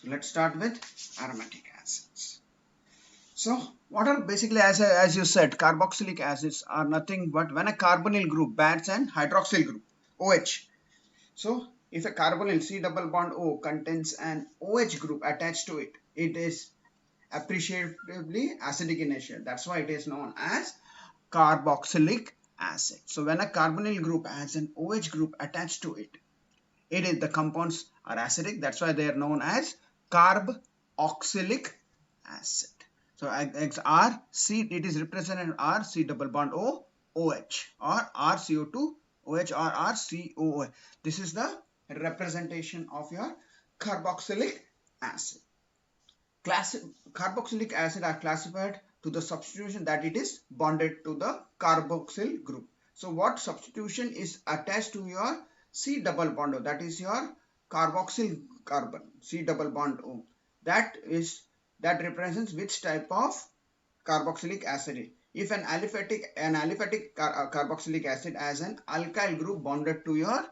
Let's start with aromatic acids. So what are basically, as you said, carboxylic acids are nothing but when a carbonyl group bonds an hydroxyl group OH. So if a carbonyl C double bond O contains an OH group attached to it, it is appreciably acidic in nature. That's why it is known as carboxylic acid. So when a carbonyl group has an OH group attached to it, the compounds are acidic. That's why they are known as carboxylic acid. So R C, it is represented R C double bond O OH or RCO2 OH or RCOOH. This is the representation of your carboxylic acid. Carboxylic acid are classified to the substitution that it is bonded to the carboxyl group. So what substitution is attached to your C double bond O, that is your carboxyl carbon C double bond O, that represents which type of carboxylic acid. If an aliphatic carboxylic acid has an alkyl group bonded to your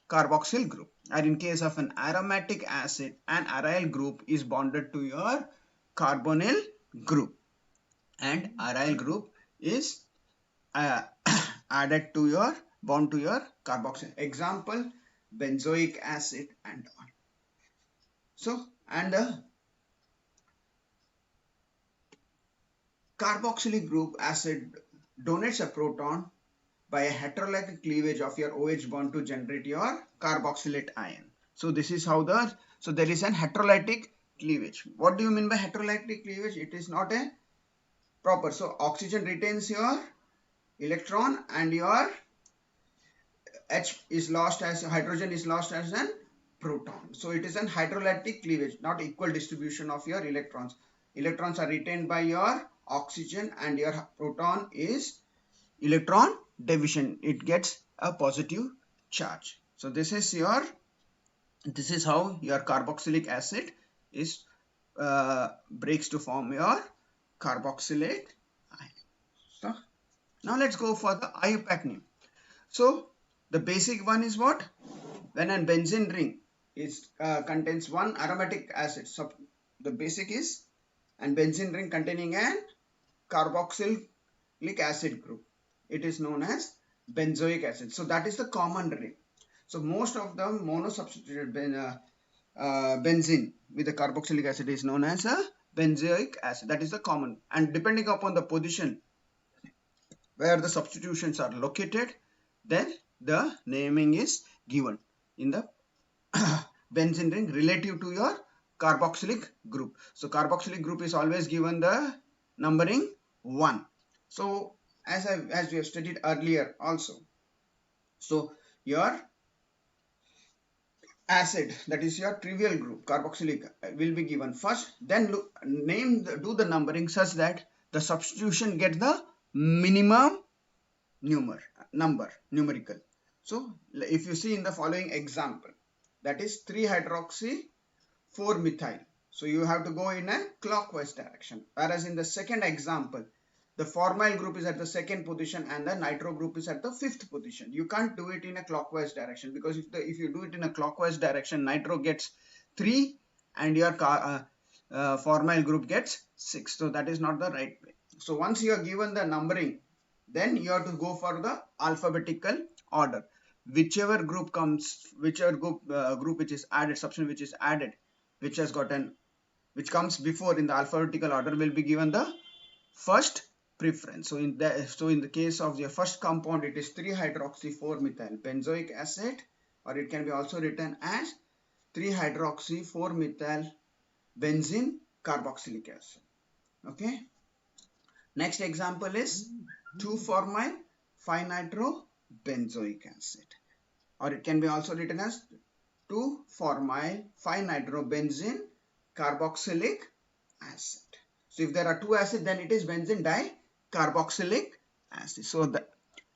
carboxyl group, or in case of an aromatic acid, an aryl group is bonded to your carbonyl group and aryl group is added to your bond to your carboxyl. Example, benzoic acid and all. So, and the carboxylic group acid donates a proton by a heterolytic cleavage of your OH bond to generate your carboxylate ion. So this is how so there is an heterolytic cleavage. What do you mean by heterolytic cleavage? It is not a proper. So oxygen retains your electron and your H is lost as hydrogen is lost as an proton. So it is an hydrolytic cleavage, not equal distribution of your electrons. Electrons are retained by your oxygen and your proton is electron division. It gets a positive charge. So this is how your carboxylic acid is breaks to form your carboxylate ion. So now let's go for the IUPAC name. So the basic one is what? When a benzene ring is contains one aromatic acid. So the basic is an benzene ring containing an carboxylic acid group. It is known as benzoic acid. So that is the common ring. So most of the monosubstituted benzene with the carboxylic acid is known as a benzoic acid. That is the common. And depending upon the position where the substitutions are located, then the naming is given in the benzene ring relative to your carboxylic group. So carboxylic group is always given the numbering 1. So as we have studied earlier also, so your acid, that is your trivial group carboxylic, will be given first, then do the numbering such that the substitution get the minimum numerical. So if you see in the following example, that is 3-hydroxy 4-methyl. So you have to go in a clockwise direction. Whereas in the second example, the formyl group is at the second position and the nitro group is at the 5th position. You can't do it in a clockwise direction, because if you do it in a clockwise direction, nitro gets 3 and your formyl group gets 6. So that is not the right way. So once you are given the numbering, then you have to go for the alphabetical order. Whichever group comes, group which is added, substance which is added, which comes before in the alphabetical order, will be given the first preference. So in the case of the first compound, it is 3-hydroxy 4-methyl benzoic acid, or it can be also written as 3-hydroxy 4-methyl benzene carboxylic acid. Okay. Next example is 2-formyl 5-nitro benzoic acid, or it can be also written as 2-formyl 5-nitro benzene carboxylic acid. So if there are 2 acids, then it is benzene dicarboxylic acid. So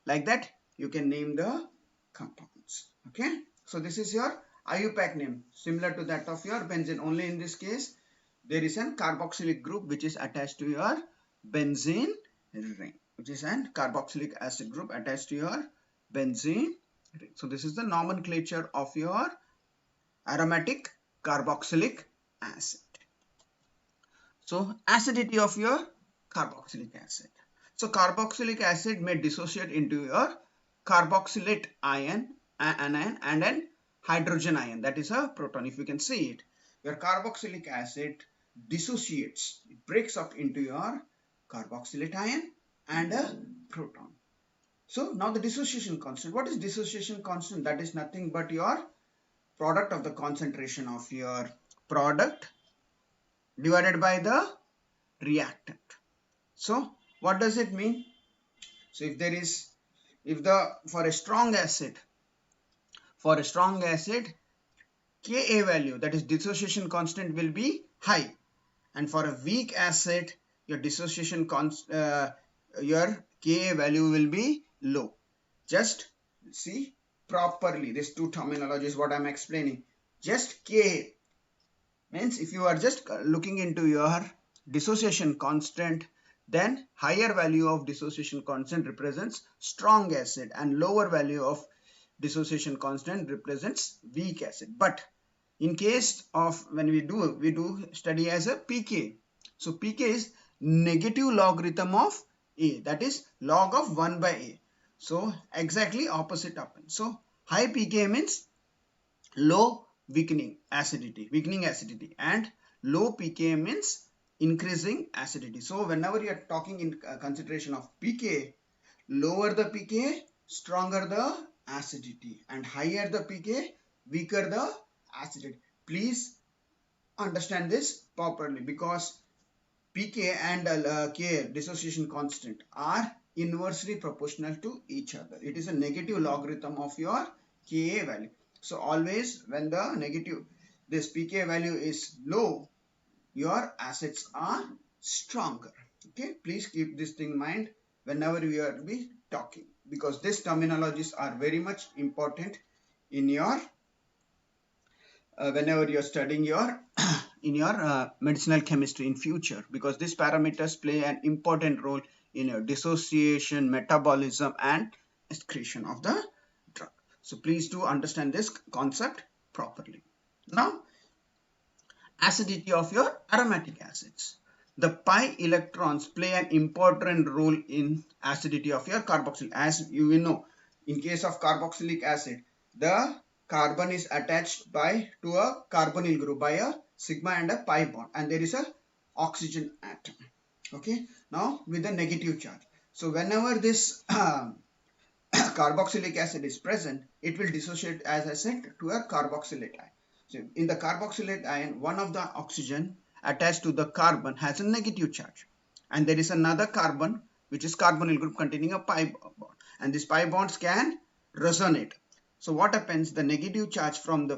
like that you can name the compounds. Okay. So this is your IUPAC name, similar to that of your benzene. Only in this case there is a carboxylic group which is attached to your benzene ring, which is an carboxylic acid group attached to your benzene ring. So this is the nomenclature of your aromatic carboxylic acid. So acidity of your carboxylic acid. So carboxylic acid may dissociate into your carboxylate ion, anion and an hydrogen ion, that is a proton. If you can see it, your carboxylic acid dissociates, it breaks up into your carboxylate ion and a proton. So now the dissociation constant. What is dissociation constant? That is nothing but your product of the concentration of your product divided by the reactant. So what does it mean? So for a strong acid, Ka value, that is dissociation constant, will be high, and for a weak acid your your Ka value will be low. Just see properly these two terminologies what I'm explaining. Just Ka means if you are just looking into your dissociation constant, then higher value of dissociation constant represents strong acid and lower value of dissociation constant represents weak acid. But in case of when we do study as a pK. So pK is negative logarithm of A, that is log of 1 by A. So exactly opposite happens. So high pK means low weakening acidity, and low pK means increasing acidity. So whenever you are talking in consideration of pK, lower the pK, stronger the acidity, and higher the pK, weaker the acidity. Please understand this properly, because pK and Ka, dissociation constant, are inversely proportional to each other. It is a negative logarithm of your Ka value. So always when this pK value is low, your acids are stronger. Okay, please keep this thing in mind whenever we are be talking, because these terminologies are very much important in your whenever you are studying your in your medicinal chemistry in future, because these parameters play an important role in your dissociation, metabolism and excretion of the drug. So please do understand this concept properly. Now, acidity of your aromatic acids. The pi electrons play an important role in acidity of your carboxyl. As you will know, in case of carboxylic acid, the carbon is attached to a carbonyl group by a sigma and a pi bond, and there is a oxygen atom. Okay, now with a negative charge. So whenever this carboxylic acid is present, it will dissociate, as I said, to a carboxylate ion. So in the carboxylate ion, one of the oxygen attached to the carbon has a negative charge, and there is another carbon which is carbonyl group containing a pi bond, and these pi bonds can resonate. So what happens? The negative charge from the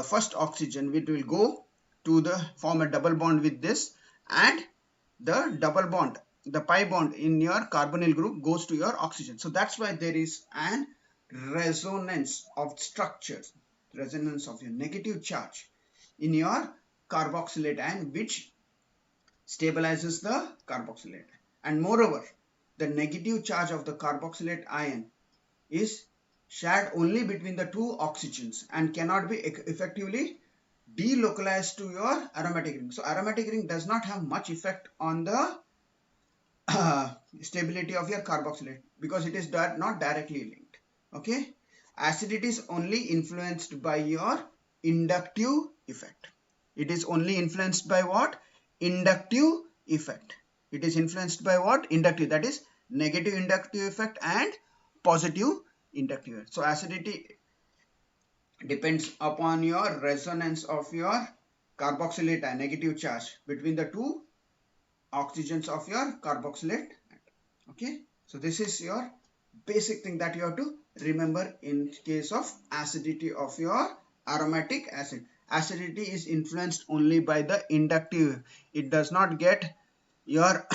first oxygen, it will go to form a double bond with this, and the double bond, the pi bond in your carbonyl group goes to your oxygen. So that's why there is an resonance of structures, resonance of your negative charge in your carboxylate ion, which stabilizes the carboxylate. And moreover, the negative charge of the carboxylate ion is shared only between the two oxygens and cannot be effectively delocalized to your aromatic ring. So aromatic ring does not have much effect on the stability of your carboxylate, because it is not directly linked. Okay, acidity is only influenced by your inductive effect. It is only influenced by what? Inductive effect. It is influenced by what? Inductive, that is negative inductive effect and positive inductive effect. So acidity depends upon your resonance of your carboxylate ion, negative charge, between the two oxygens of your carboxylate. Okay, so this is your basic thing that you have to remember in case of acidity of your aromatic acid. Acidity is influenced only by the inductive. It does not get your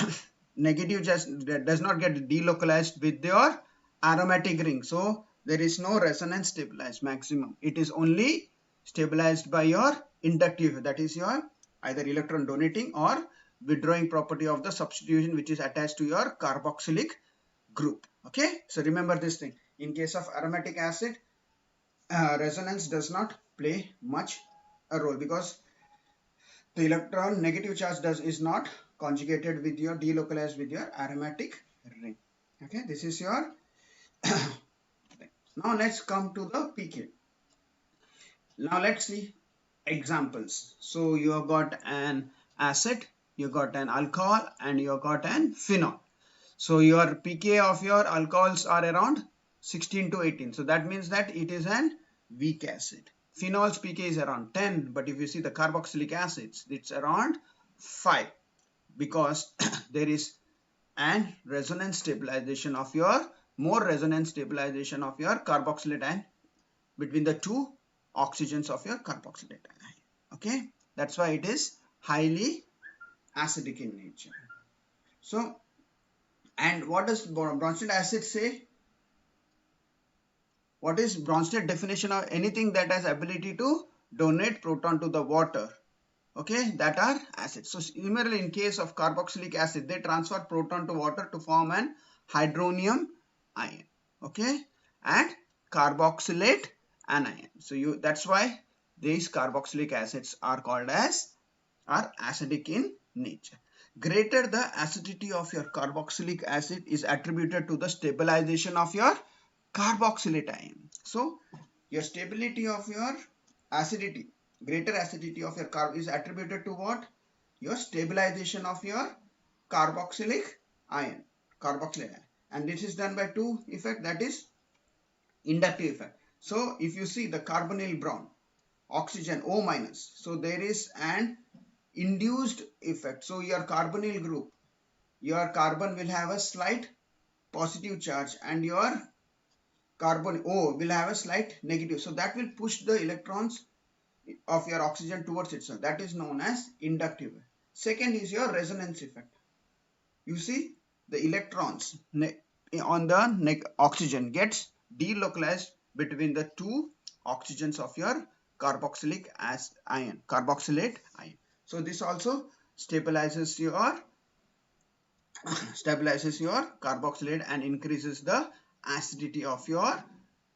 negative, just does not get delocalized with your aromatic ring. So there is no resonance stabilized maximum. It is only stabilized by your inductive, that is your either electron donating or withdrawing property of the substitution which is attached to your carboxylic group. Okay, so remember this thing. In case of aromatic acid, resonance does not play much a role, because The electron negative charge is not conjugated with your delocalized with your aromatic ring. Okay, this is your now let's come to the pK. Now let's see examples. So you have got an acid, you got an alcohol, and you have got an phenol. So your pK of your alcohols are around 16 to 18. So that means that it is an weak acid. Phenol's pK is around 10, but if you see the carboxylic acids, it's around 5 because there is an resonance stabilization of your carboxylate ion between the two oxygens of your carboxylate ion. Okay, that's why it is highly acidic in nature. So, and what does Bronsted acid say? What is Bronsted definition of anything that has ability to donate proton to the water? Okay, that are acids. So similarly, in case of carboxylic acid, they transfer proton to water to form an hydronium ion. Okay, and carboxylate anion. So that's why these carboxylic acids are called as acidic in nature. Greater the acidity of your carboxylic acid is attributed to the stabilization of your carboxylate ion. So your stability of your acidity, greater acidity of your carb is attributed to what? Your stabilization of your carboxylic ion, and this is done by two effect, that is inductive effect. So if you see the carbonyl brown, oxygen O minus, so there is an induced effect. So your carbonyl group, your carbon will have a slight positive charge and your carbon O will have a slight negative. So that will push the electrons of your oxygen towards itself. That is known as inductive. Second is your resonance effect. You see the electrons on the oxygen gets delocalized between the two oxygens of your carboxylate ion. So this also stabilizes your carboxylate and increases the acidity of your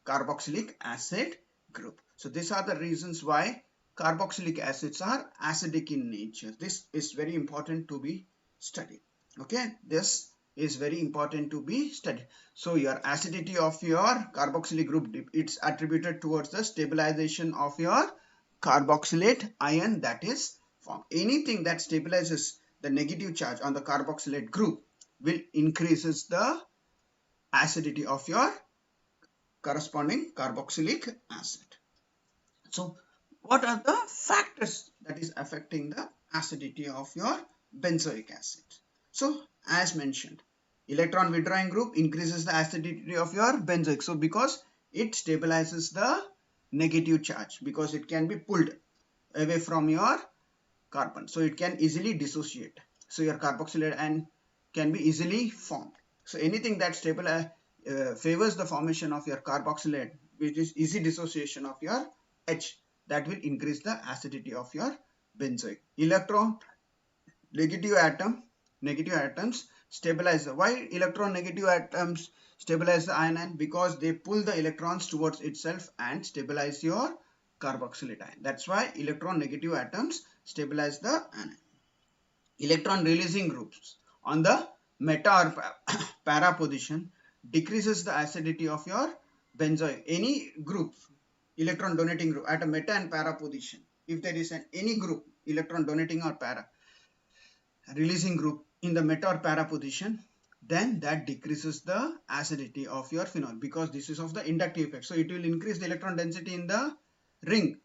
carboxylic acid group. So these are the reasons why carboxylic acids are acidic in nature. This is very important to be studied. Okay, this is very important to be studied. So your acidity of your carboxylic group, it's attributed towards the stabilization of your carboxylate ion that is formed. Anything that stabilizes the negative charge on the carboxylate group will increases the acidity of your corresponding carboxylic acid. So what are the factors that is affecting the acidity of your benzoic acid? So as mentioned, electron withdrawing group increases the acidity of your benzoic. So because it stabilizes the negative charge, because it can be pulled away from your carbon. So it can easily dissociate. So your carboxylate ion can be easily formed. So anything that favors the formation of your carboxylate, which is easy dissociation of your H, that will increase the acidity of your benzoic. Electron negative atoms stabilize. Why electron negative atoms stabilize the ion? Because they pull the electrons towards itself and stabilize your carboxylate ion. That's why electron negative atoms stabilize the anion. Electron releasing groups on the meta or para position decreases the acidity of your benzoic. Any group, electron donating group at a meta and para position, if there is any group, electron donating or para releasing group in the meta or para position, then that decreases the acidity of your phenol, because this is of the inductive effect. So it will increase the electron density in the ring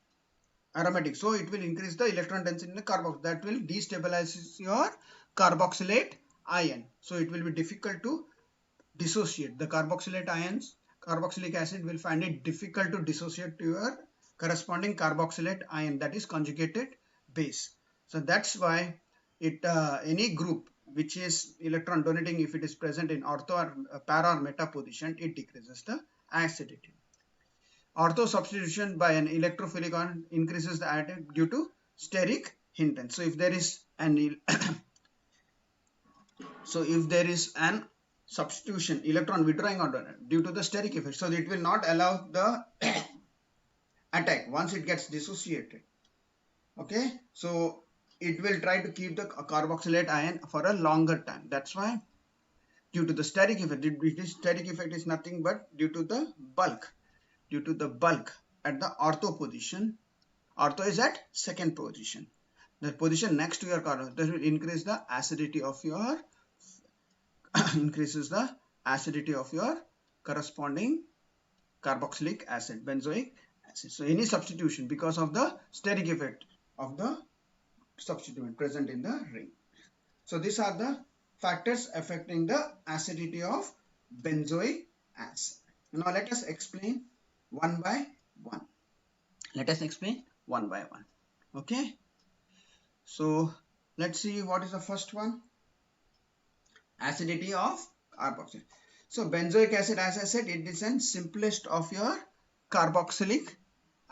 aromatic. So it will increase the electron density in the carboxylate. That will destabilize your carboxylate ion. So it will be difficult to dissociate. The carboxylate ions, carboxylic acid will find it difficult to dissociate to your corresponding carboxylate ion, that is conjugated base. So that's why any group which is electron donating, if it is present in ortho or para or meta position, it decreases the acidity. Ortho substitution by an electrophilic ion increases the acidity due to steric hindrance. So if there is an substitution, electron withdrawing or due to the steric effect, so it will not allow the attack once it gets dissociated. Okay, so it will try to keep the carboxylate ion for a longer time. That's why, due to the steric effect, this steric effect is nothing but due to the bulk. Due to the bulk at the ortho position, ortho is at second position. The position next to your carbon, that will increase the acidity of your increases the acidity of your corresponding carboxylic acid, benzoic acid. So any substitution because of the steric effect of the substituent present in the ring. So these are the factors affecting the acidity of benzoic acid. Now let us explain one by one. Let us explain one by one. Okay. So let's see what is the first one. Acidity of carboxylic. So benzoic acid, as I said, it is the simplest of your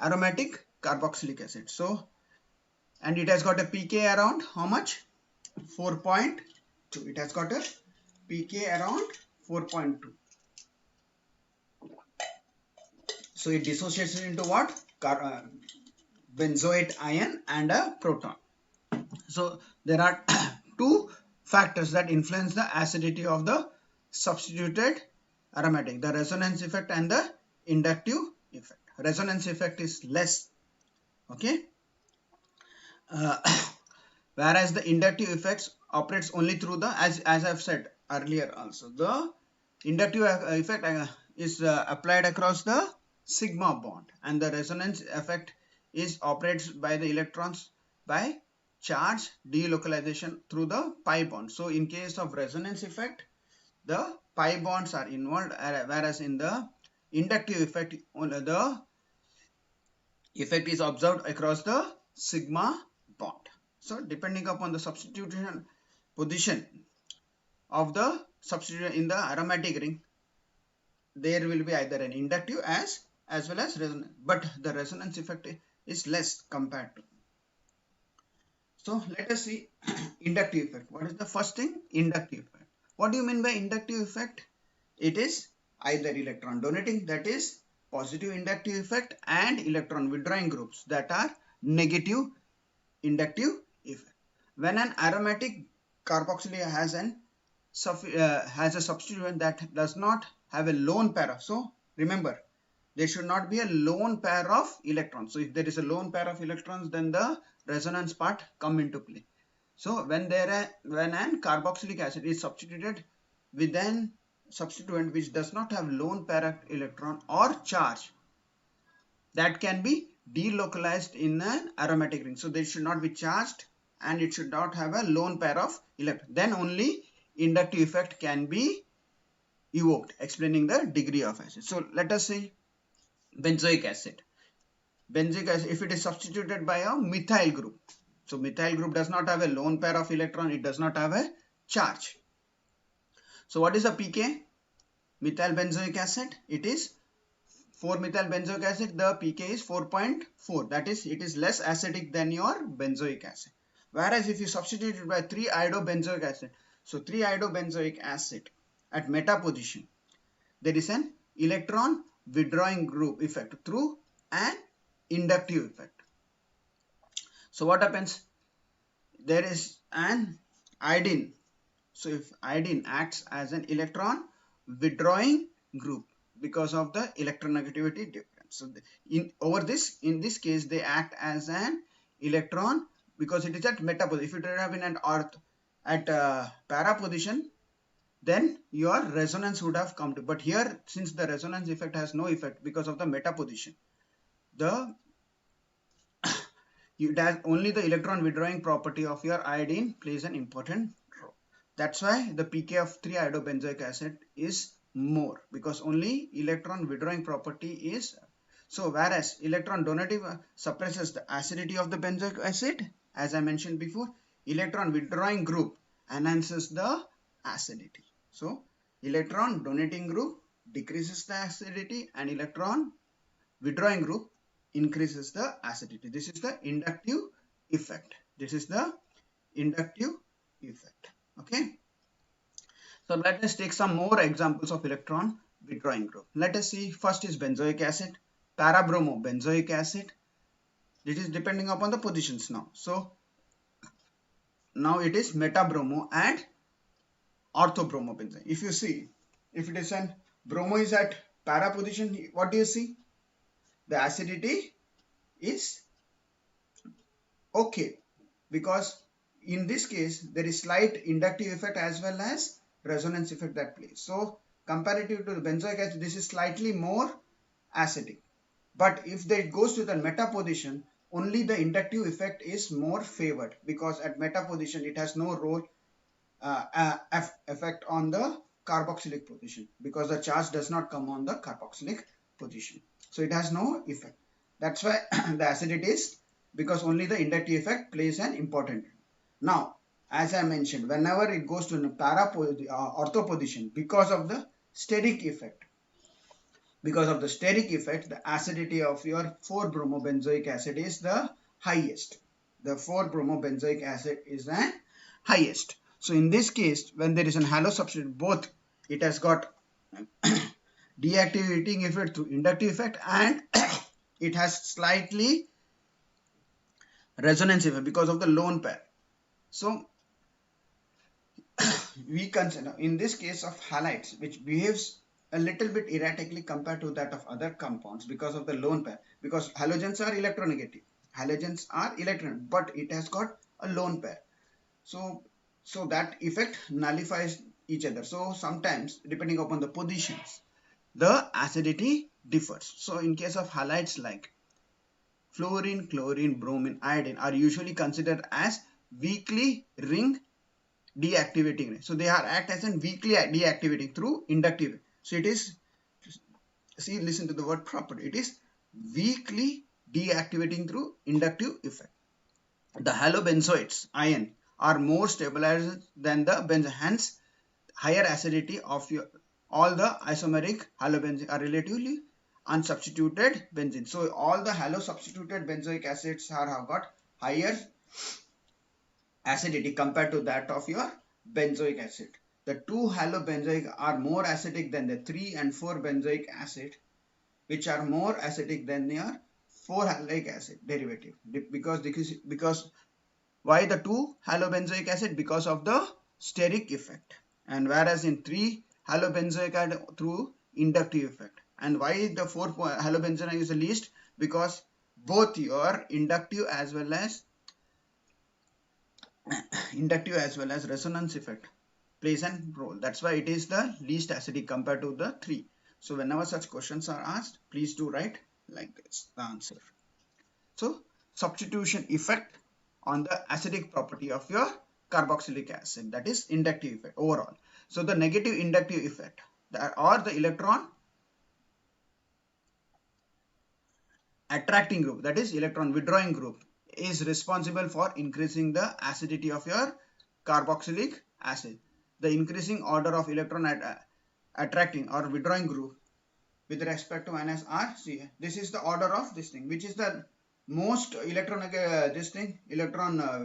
aromatic carboxylic acid. So, and it has got a pK around how much? 4.2. It has got a pK around 4.2. So it dissociates into what? Benzoate ion and a proton. So there are two factors that influence the acidity of the substituted aromatic: the resonance effect and the inductive effect. Resonance effect is less, okay, whereas the inductive effects operates only through the, as I've said earlier also, the inductive effect is applied across the sigma bond, and the resonance effect is operates by the electrons by charge delocalization through the pi bond. So in case of resonance effect, the pi bonds are involved, whereas in the inductive effect, the effect is observed across the sigma bond. So depending upon the substitution position of the substituent in the aromatic ring, there will be either an inductive as well as resonance, but the resonance effect is less compared to. So let us see inductive effect. What is the first thing? Inductive effect. What do you mean by inductive effect? It is either electron donating, that is positive inductive effect, and electron withdrawing groups, that are negative inductive effect. When an aromatic carboxylic has a substituent that does not have a lone pair of, so remember, there should not be a lone pair of electrons. So if there is a lone pair of electrons, then the resonance part come into play. So when an carboxylic acid is substituted with an substituent which does not have lone pair of electron or charge, that can be delocalized in an aromatic ring. So they should not be charged and it should not have a lone pair of electrons. Then only inductive effect can be evoked, explaining the degree of acid. So let us see benzoic acid. Benzoic acid, if it is substituted by a methyl group, so methyl group does not have a lone pair of electron, it does not have a charge. So what is the pK? Methyl benzoic acid, it is 4-methyl benzoic acid, the pK is 4.4. That is, it is less acidic than your benzoic acid. Whereas if you substitute it by 3-iodobenzoic acid, so 3-iodobenzoic acid at meta position, there is an electron withdrawing group effect through an inductive effect. So what happens? There is an iodine. So if iodine acts as an electron withdrawing group because of the electronegativity difference. So in this case, they act as an electron because it is at meta position. If it would have been at para position, then your resonance would have come to. But here, since the resonance effect has no effect because of the meta position, only the electron withdrawing property of your iodine plays an important role. That's why the pK of 3-iodobenzoic acid is more, because only electron withdrawing property is. So whereas electron donative suppresses the acidity of the benzoic acid, as I mentioned before, electron withdrawing group enhances the acidity. So electron donating group decreases the acidity and electron withdrawing group increases the acidity. This is the inductive effect. This is the inductive effect. Okay. So let us take some more examples of electron withdrawing group. Let us see. First is benzoic acid, parabromobenzoic acid. It is depending upon the positions now. So now it is metabromo and orthobromobenzene. If you see, if it is an bromo is at para position, what do you see? The acidity is okay, because in this case there is slight inductive effect as well as resonance effect that plays. So comparative to the benzoic acid, this is slightly more acidic. But if it goes to the meta position, only the inductive effect is more favored, because at meta position it has no role effect on the carboxylic position, because the charge does not come on the carboxylic position. So it has no effect. That's why the acidity is, because only the inductive effect plays an important role. Now, as I mentioned, whenever it goes to the ortho position, because of the steric effect, the acidity of your 4-bromobenzoic acid is the highest. The 4-bromobenzoic acid is the highest. So in this case, when there is an halo substitute, both it has got deactivating effect through inductive effect, and it has slightly resonance effect because of the lone pair. So we consider in this case of halides, which behaves a little bit erratically compared to that of other compounds because of the lone pair, because halogens are electronegative, but it has got a lone pair. So that effect nullifies each other. So sometimes, depending upon the positions, the acidity differs. So in case of halides like fluorine, chlorine, bromine, iodine are usually considered as weakly ring deactivating. So they are act as a weakly deactivating through inductive. So it is, see, listen to the word properly. It is weakly deactivating through inductive effect. The halobenzoids ion are more stabilized than the benzene. Hence, higher acidity of all the isomeric halobenzene are relatively unsubstituted benzene. So all the halo substituted benzoic acids have got higher acidity compared to that of your benzoic acid. The 2-halobenzoic are more acidic than the 3 and 4 benzoic acid, which are more acidic than your 4-halic acid derivative. Because why the 2-halobenzoic acid? Because of the steric effect, and whereas in 3-halobenzoic acid through inductive effect. And why the 4-halobenzoic is the least? Because both your inductive as well as resonance effect plays a role. That's why it is the least acidic compared to the 3. So whenever such questions are asked, please do write like this, the answer. So substitution effect on the acidic property of your carboxylic acid, that is inductive effect overall. So the negative inductive effect, or the electron attracting group, that is electron withdrawing group, is responsible for increasing the acidity of your carboxylic acid. The increasing order of electron attracting or withdrawing group with respect to minus R, C. This is the order of this thing, which is the most electron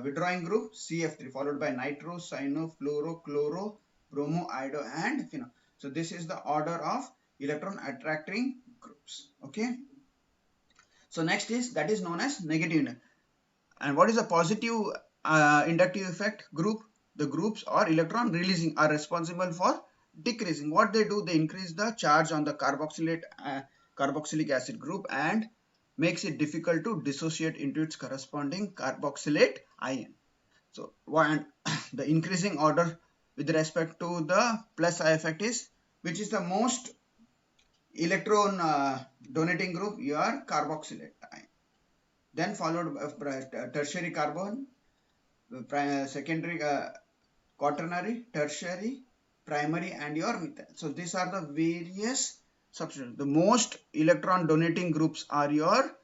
withdrawing group, CF3, followed by nitro, cyano, fluoro, chloro, bromo, iodo, and phenol. So this is the order of electron attracting groups. Okay. So next is, that is known as negative. And what is the positive inductive effect group? The groups or electron releasing are responsible for decreasing. What they do, they increase the charge on the carboxylic acid group and makes it difficult to dissociate into its corresponding carboxylate ion. So the increasing order with respect to the plus I effect is, which is the most electron donating group, your carboxylate ion. Then followed by tertiary carbon, secondary, quaternary, tertiary, primary, and your methyl. So these are the various substituents. The most electron donating groups are your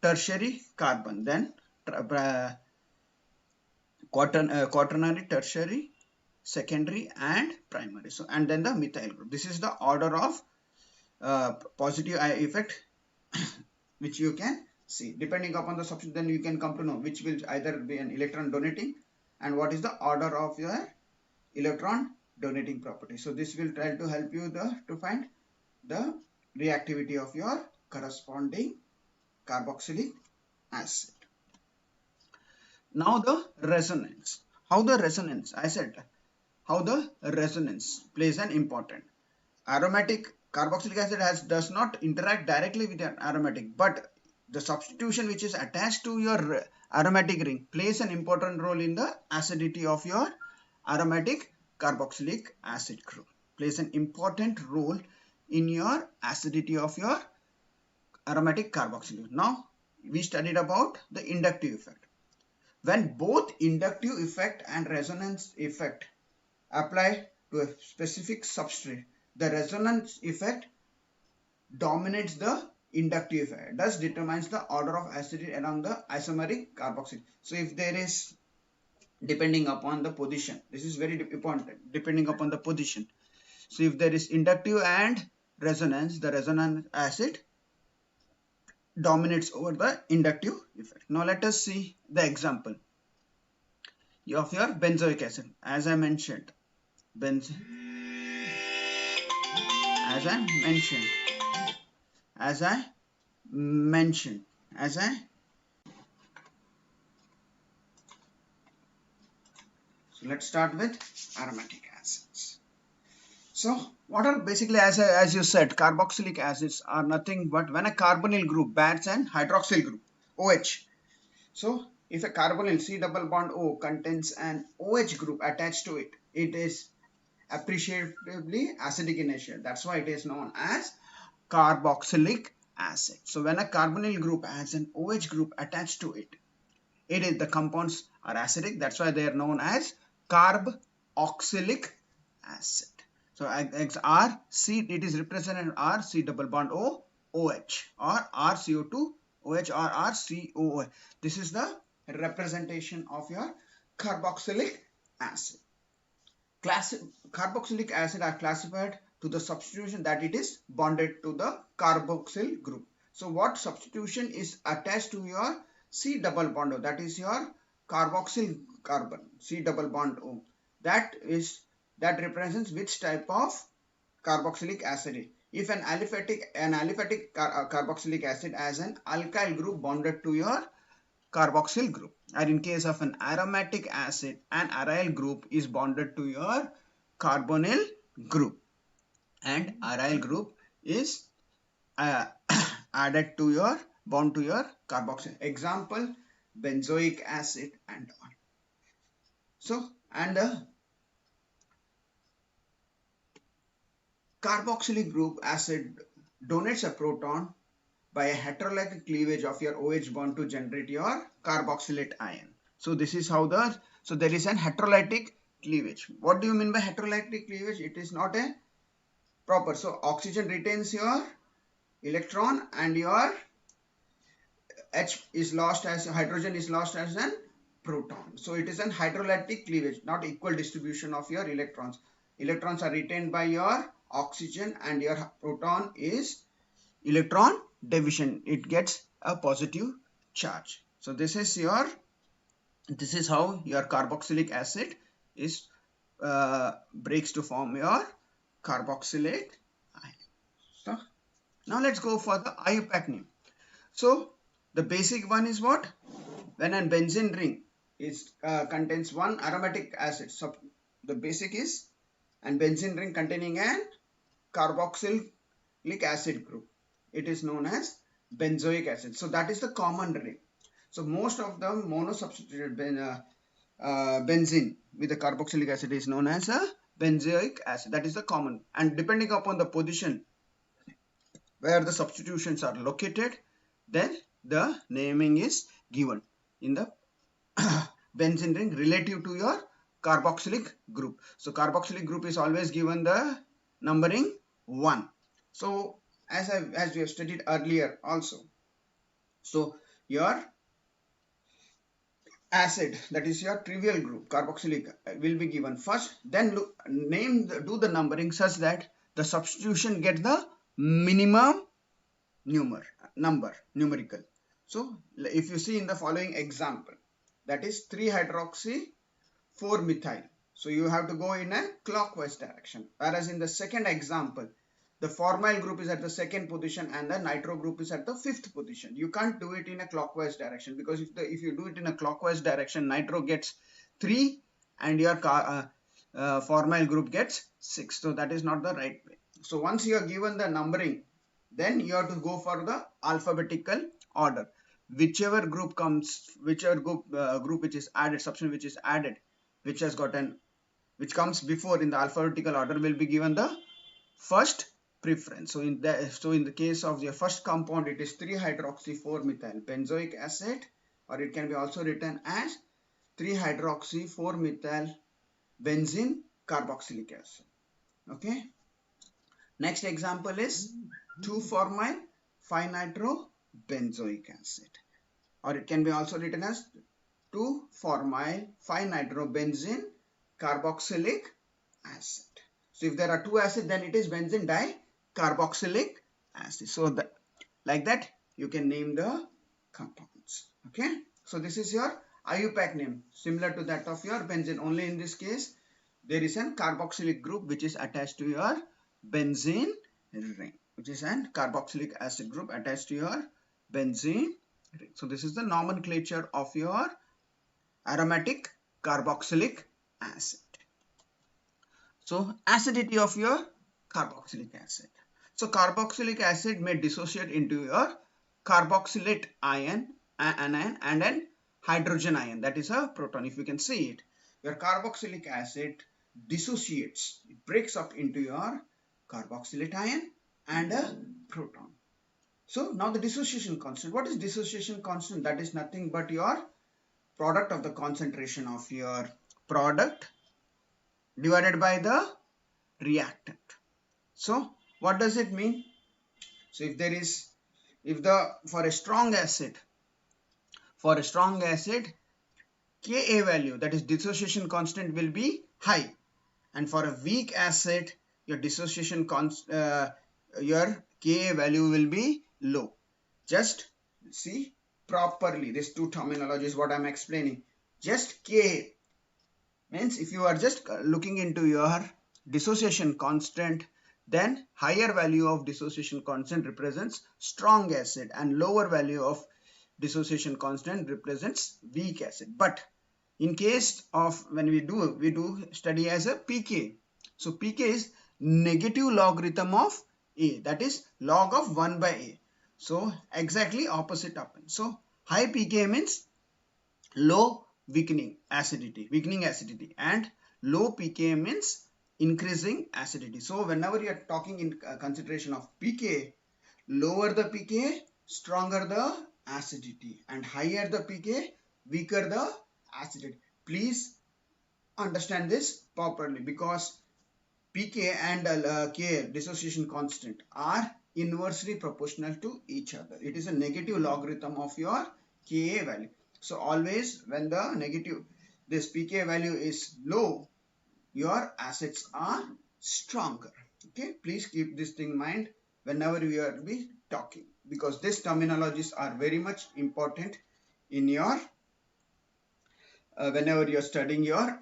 tertiary carbon, then quaternary, tertiary, secondary, and primary. So, and then the methyl group. This is the order of positive effect which you can see. Depending upon the substitute, then you can come to know which will either be an electron donating and what is the order of your electron donating property. So this will try to help you to find the reactivity of your corresponding carboxylic acid. Now the resonance. how the resonance, I said, how the resonance plays an important. Aromatic carboxylic acid does not interact directly with an aromatic, but the substitution which is attached to your aromatic ring plays an important role in the acidity of your aromatic carboxylic acid group. Plays an important role in your acidity of your aromatic carboxyl. Now we studied about the inductive effect. When both inductive effect and resonance effect apply to a specific substrate, the resonance effect dominates the inductive effect, thus determines the order of acidity along the isomeric carboxyl. So if there is, depending upon the position, this is very important, depending upon the position. So if there is inductive and resonance, the resonance acid dominates over the inductive effect. Now let us see the example of your benzoic acid. As I mentioned, benz as I mentioned, as I mentioned, as I so let's start with aromatic acids. So what are basically, as you said, carboxylic acids are nothing but when a carbonyl group bears an hydroxyl group, OH. So if a carbonyl C double bond O contains an OH group attached to it, it is appreciably acidic in nature. That's why it is known as carboxylic acid. So when a carbonyl group has an OH group attached to it, the compounds are acidic. That's why they are known as carboxylic acid. So RC, it is represented R C double bond O OH or RCO2 OH or RCOOH. This is the representation of your carboxylic acid. Carboxylic acid are classified to the substitution that it is bonded to the carboxyl group. So what substitution is attached to your C double bond O, that is your carboxyl carbon, C double bond O, that represents which type of carboxylic acid. If an aliphatic carboxylic acid has an alkyl group bonded to your carboxyl group, or in case of an aromatic acid, an aryl group is bonded to your carbonyl group, and aryl group is added to your bond to your carboxyl. Example, benzoic acid and all. So, and the carboxylic group acid donates a proton by a heterolytic cleavage of your OH bond to generate your carboxylate ion. So this is how there is an heterolytic cleavage. What do you mean by heterolytic cleavage? It is not a proper. So oxygen retains your electron and your H is lost as hydrogen is lost as an proton. So it is an hydrolytic cleavage, not equal distribution of your electrons. Electrons are retained by your oxygen and your proton is electron division. It gets a positive charge. So this is how your carboxylic acid is breaks to form your carboxylate ion. So now let's go for the IUPAC name. So the basic one is what? When a benzene ring contains one aromatic acid. So the basic is an benzene ring containing an carboxylic acid group. It is known as benzoic acid. So that is the common ring. So most of the monosubstituted benzene with the carboxylic acid is known as a benzoic acid. That is the common. And depending upon the position where the substitutions are located, then the naming is given in the benzene ring relative to your carboxylic group. So carboxylic group is always given the numbering 1. So as we have studied earlier also. So your acid, that is your trivial group, carboxylic, will be given first. Then do the numbering such that the substitution get the minimum numerical. So if you see in the following example, that is 3-hydroxy 4-methyl. So you have to go in a clockwise direction. Whereas in the second example, the formyl group is at the second position and the nitro group is at the 5th position. You can't do it in a clockwise direction, because if you do it in a clockwise direction, nitro gets 3 and your formyl group gets 6. So that is not the right way. So once you are given the numbering, then you have to go for the alphabetical order. Whichever group comes, whichever group which is added, substance which is added, which comes before in the alphabetical order will be given the first preference. So in the case of your first compound, it is 3-hydroxy-4-methyl benzoic acid, or it can be also written as 3-hydroxy-4-methyl benzene carboxylic acid. Okay. Next example is 2-formyl 5-nitro-benzoic acid, or it can be also written as 2-formyl 5-nitrobenzene carboxylic acid. So if there are two acids, then it is benzene dicarboxylic acid. So like that you can name the compounds. Okay. So this is your IUPAC name, similar to that of your benzene. Only in this case there is an carboxylic group which is attached to your benzene ring, which is an carboxylic acid group attached to your benzene ring. So this is the nomenclature of your aromatic carboxylic acid. So acidity of your carboxylic acid. So carboxylic acid may dissociate into your carboxylate ion, anion, and an hydrogen ion, that is a proton. If you can see it, your carboxylic acid dissociates, it breaks up into your carboxylate ion and a proton. So now the dissociation constant. What is dissociation constant? That is nothing but your product of the concentration of your product divided by the reactant. So what does it mean? So for a strong acid, Ka value, that is dissociation constant, will be high, and for a weak acid your dissociation your Ka value will be low. Just see properly these two terminologies what I am explaining. Just Ka means if you are just looking into your dissociation constant, then higher value of dissociation constant represents strong acid and lower value of dissociation constant represents weak acid. But in case of when we do study as a pK. So pK is negative logarithm of A, that is log of 1 by A. So exactly opposite happens. So high pK means low weakening acidity, and low pK means increasing acidity. So whenever you are talking in consideration of pK, lower the pK, stronger the acidity, and higher the pK, weaker the acidity. Please understand this properly, because pK and Ka, dissociation constant, are inversely proportional to each other. It is a negative logarithm of your Ka value. So always when this pK value is low, your acids are stronger. Okay, please keep this thing in mind whenever we are talking, because these terminologies are very much important in your whenever you are studying your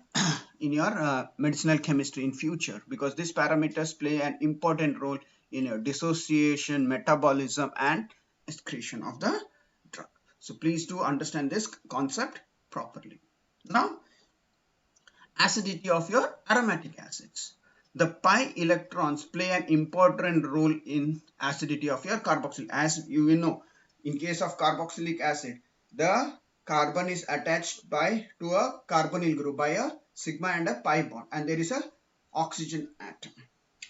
in your medicinal chemistry in future, because these parameters play an important role in your dissociation, metabolism, and excretion of the drug. So please do understand this concept properly. Now, acidity of your aromatic acids. The pi electrons play an important role in acidity of your carboxyl. As you will know, in case of carboxylic acid, the carbon is attached to a carbonyl group by a sigma and a pi bond, and there is a oxygen atom.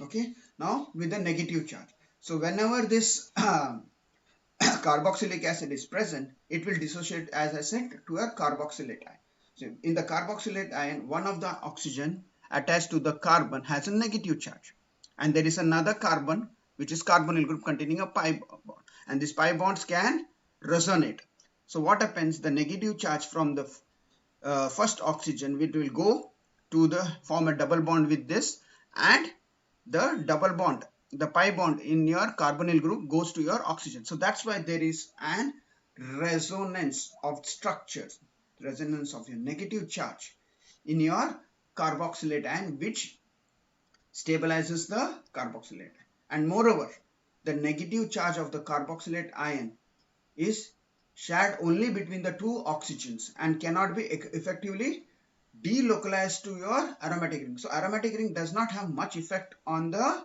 Okay, now with a negative charge. So whenever this carboxylic acid is present, it will dissociate, as I said, to a carboxylate ion. So in the carboxylate ion, one of the oxygen attached to the carbon has a negative charge, and there is another carbon which is carbonyl group containing a pi bond, and these pi bonds can resonate. So what happens? The negative charge from the first oxygen, it will go to form a double bond with this, and the double bond, the pi bond in your carbonyl group, goes to your oxygen. So that's why there is an resonance of structures, resonance of your negative charge in your carboxylate ion, which stabilizes the carboxylate. And moreover, the negative charge of the carboxylate ion is shared only between the two oxygens and cannot be effectively delocalized to your aromatic ring. So aromatic ring does not have much effect on the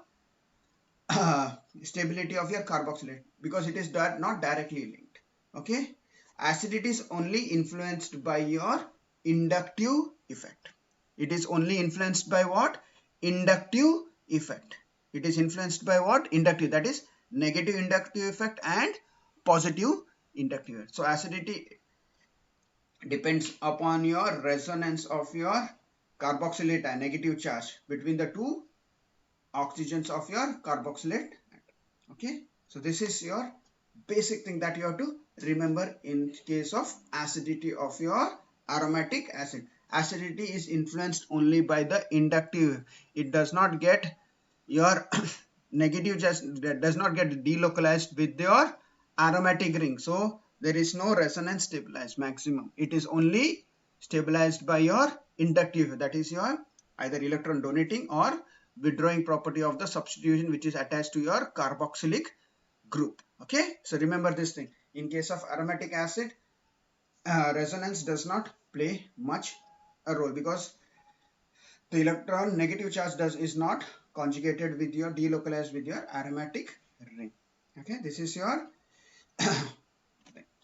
stability of your carboxylate because it is not directly linked. Okay, acidity is only influenced by your inductive effect. It is only influenced by what? Inductive effect. It is influenced by what? Inductive, that is negative inductive effect and positive inductive effect. So acidity depends upon your resonance of your carboxylate and negative charge between the two oxygens of your carboxylate. Okay, so this is your basic thing that you have to remember in case of acidity of your aromatic acid. Acidity is influenced only by the inductive. It does not get your negative just does not get delocalized with your aromatic ring. So there is no resonance stabilized maximum. It is only stabilized by your inductive, that is your either electron donating or withdrawing property of the substitution which is attached to your carboxylic group. Okay, so remember this thing. In case of aromatic acid, resonance does not play much a role because the electron negative charge is not conjugated with your delocalized with your aromatic ring. Okay, this is your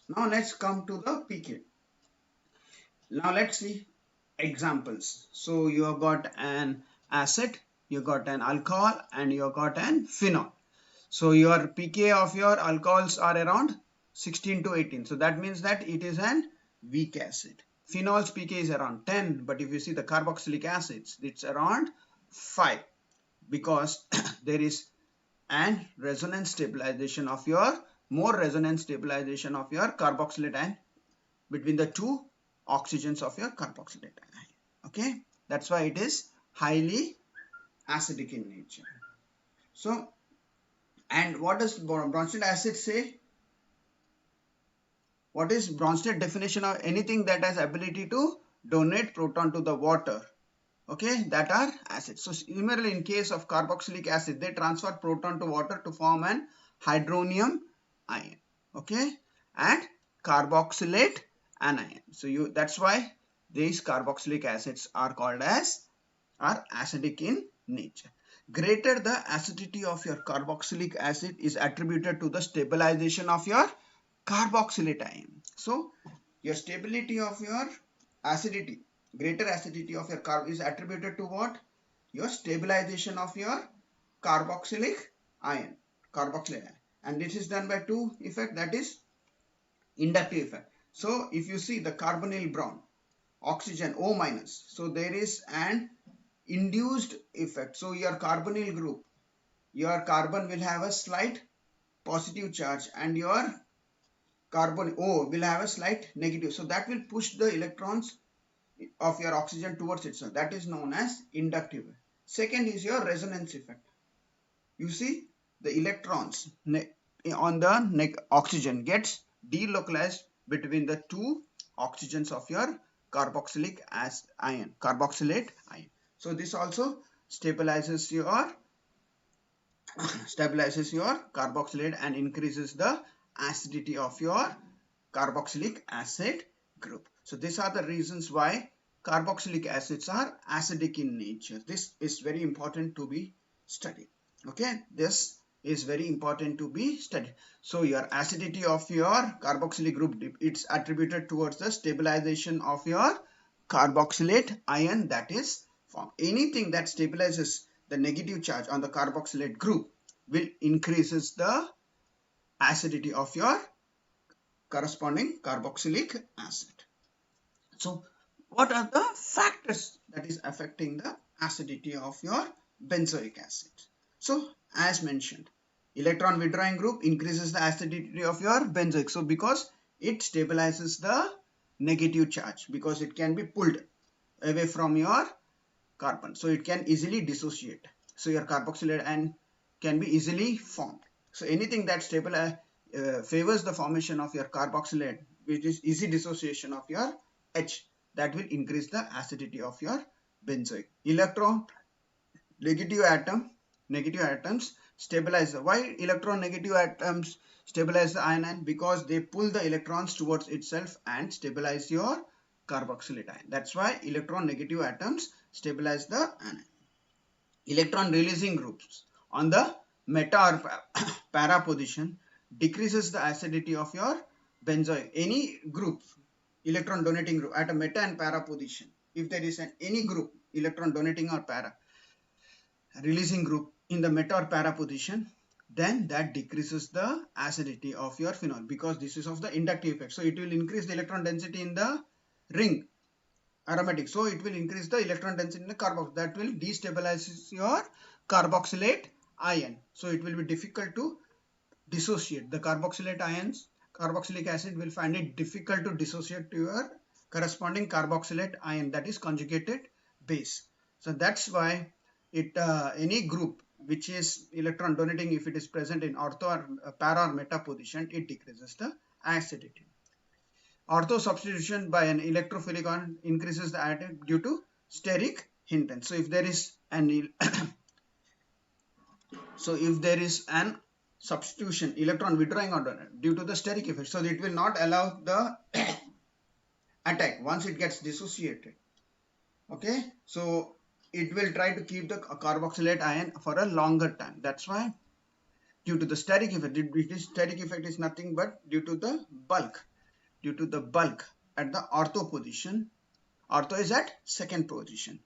now let's come to the pK. Now let's see examples. So you have got an acid, you got an alcohol, and you have got an phenol. So your pK of your alcohols are around 16 to 18. So that means that it is an weak acid. Phenol's pK is around 10, but if you see the carboxylic acids, it's around 5 because there is an resonance stabilization of your more resonance stabilization of your carboxylate ion between the two oxygens of your carboxylate ion. Okay, that's why it is highly acidic in nature. So, and what does Bronsted acid say? What is Bronsted definition of anything that has ability to donate proton to the water? Okay, that are acids. So similarly, in case of carboxylic acid, they transfer proton to water to form an hydronium ion. Okay, and carboxylate anion. So that's why these carboxylic acids are called as are acidic in nature. Greater the acidity of your carboxylic acid is attributed to the stabilization of your carboxylate ion. So your stability of your acidity, greater acidity of your carb is attributed to what? Your stabilization of your carboxylic ion, carboxylate ion. And this is done by two effect, that is inductive effect. So if you see the carbonyl brown, oxygen O minus, so there is an induced effect. So your carbonyl group, your carbon will have a slight positive charge and your carbon O will have a slight negative. So that will push the electrons of your oxygen towards itself. That is known as inductive. Second is your resonance effect. You see the electrons on the oxygen gets delocalized between the two oxygens of your carboxylic ion, carboxylate ion. So this also stabilizes your carboxylate and increases the acidity of your carboxylic acid group. So these are the reasons why carboxylic acids are acidic in nature. This is very important to be studied. Okay, this is very important to be studied. So your acidity of your carboxylic group, it's attributed towards the stabilization of your carboxylate ion that is formed. Anything that stabilizes the negative charge on the carboxylate group will increases the acidity of your corresponding carboxylic acid. So what are the factors that is affecting the acidity of your benzoic acid? So as mentioned, electron withdrawing group increases the acidity of your benzoic. So because it stabilizes the negative charge, because it can be pulled away from your carbon, so it can easily dissociate. So your carboxylate ion can be easily formed. So anything that favors the formation of your carboxylate, which is easy dissociation of your H, that will increase the acidity of your benzoic. Electron negative atoms stabilize. Why electron negative atoms stabilize the ion? Because they pull the electrons towards itself and stabilize your carboxylate ion. That's why electron negative atoms stabilize the anion. Electron releasing groups on the meta or para position decreases the acidity of your benzoic. Any group, electron donating group at a meta and para position, if there is any group, electron donating or para releasing group in the meta or para position, then that decreases the acidity of your phenol, because this is of the inductive effect. So it will increase the electron density in the ring aromatic. So it will increase the electron density in the carboxyl. That will destabilize your carboxylate ion. So it will be difficult to dissociate. The carboxylate ions, carboxylic acid will find it difficult to dissociate to your corresponding carboxylate ion, that is conjugated base. So that's why it any group which is electron donating, if it is present in ortho or para or meta position, it decreases the acidity. Ortho substitution by an electrophilic ion increases the acidity due to steric hindrance. So if there is an substitution, electron withdrawing or due to the steric effect, so it will not allow the attack once it gets dissociated. Okay, so it will try to keep the carboxylate ion for a longer time. That's why due to the steric effect, steric effect is nothing but due to the bulk at the ortho position. Ortho is at second position,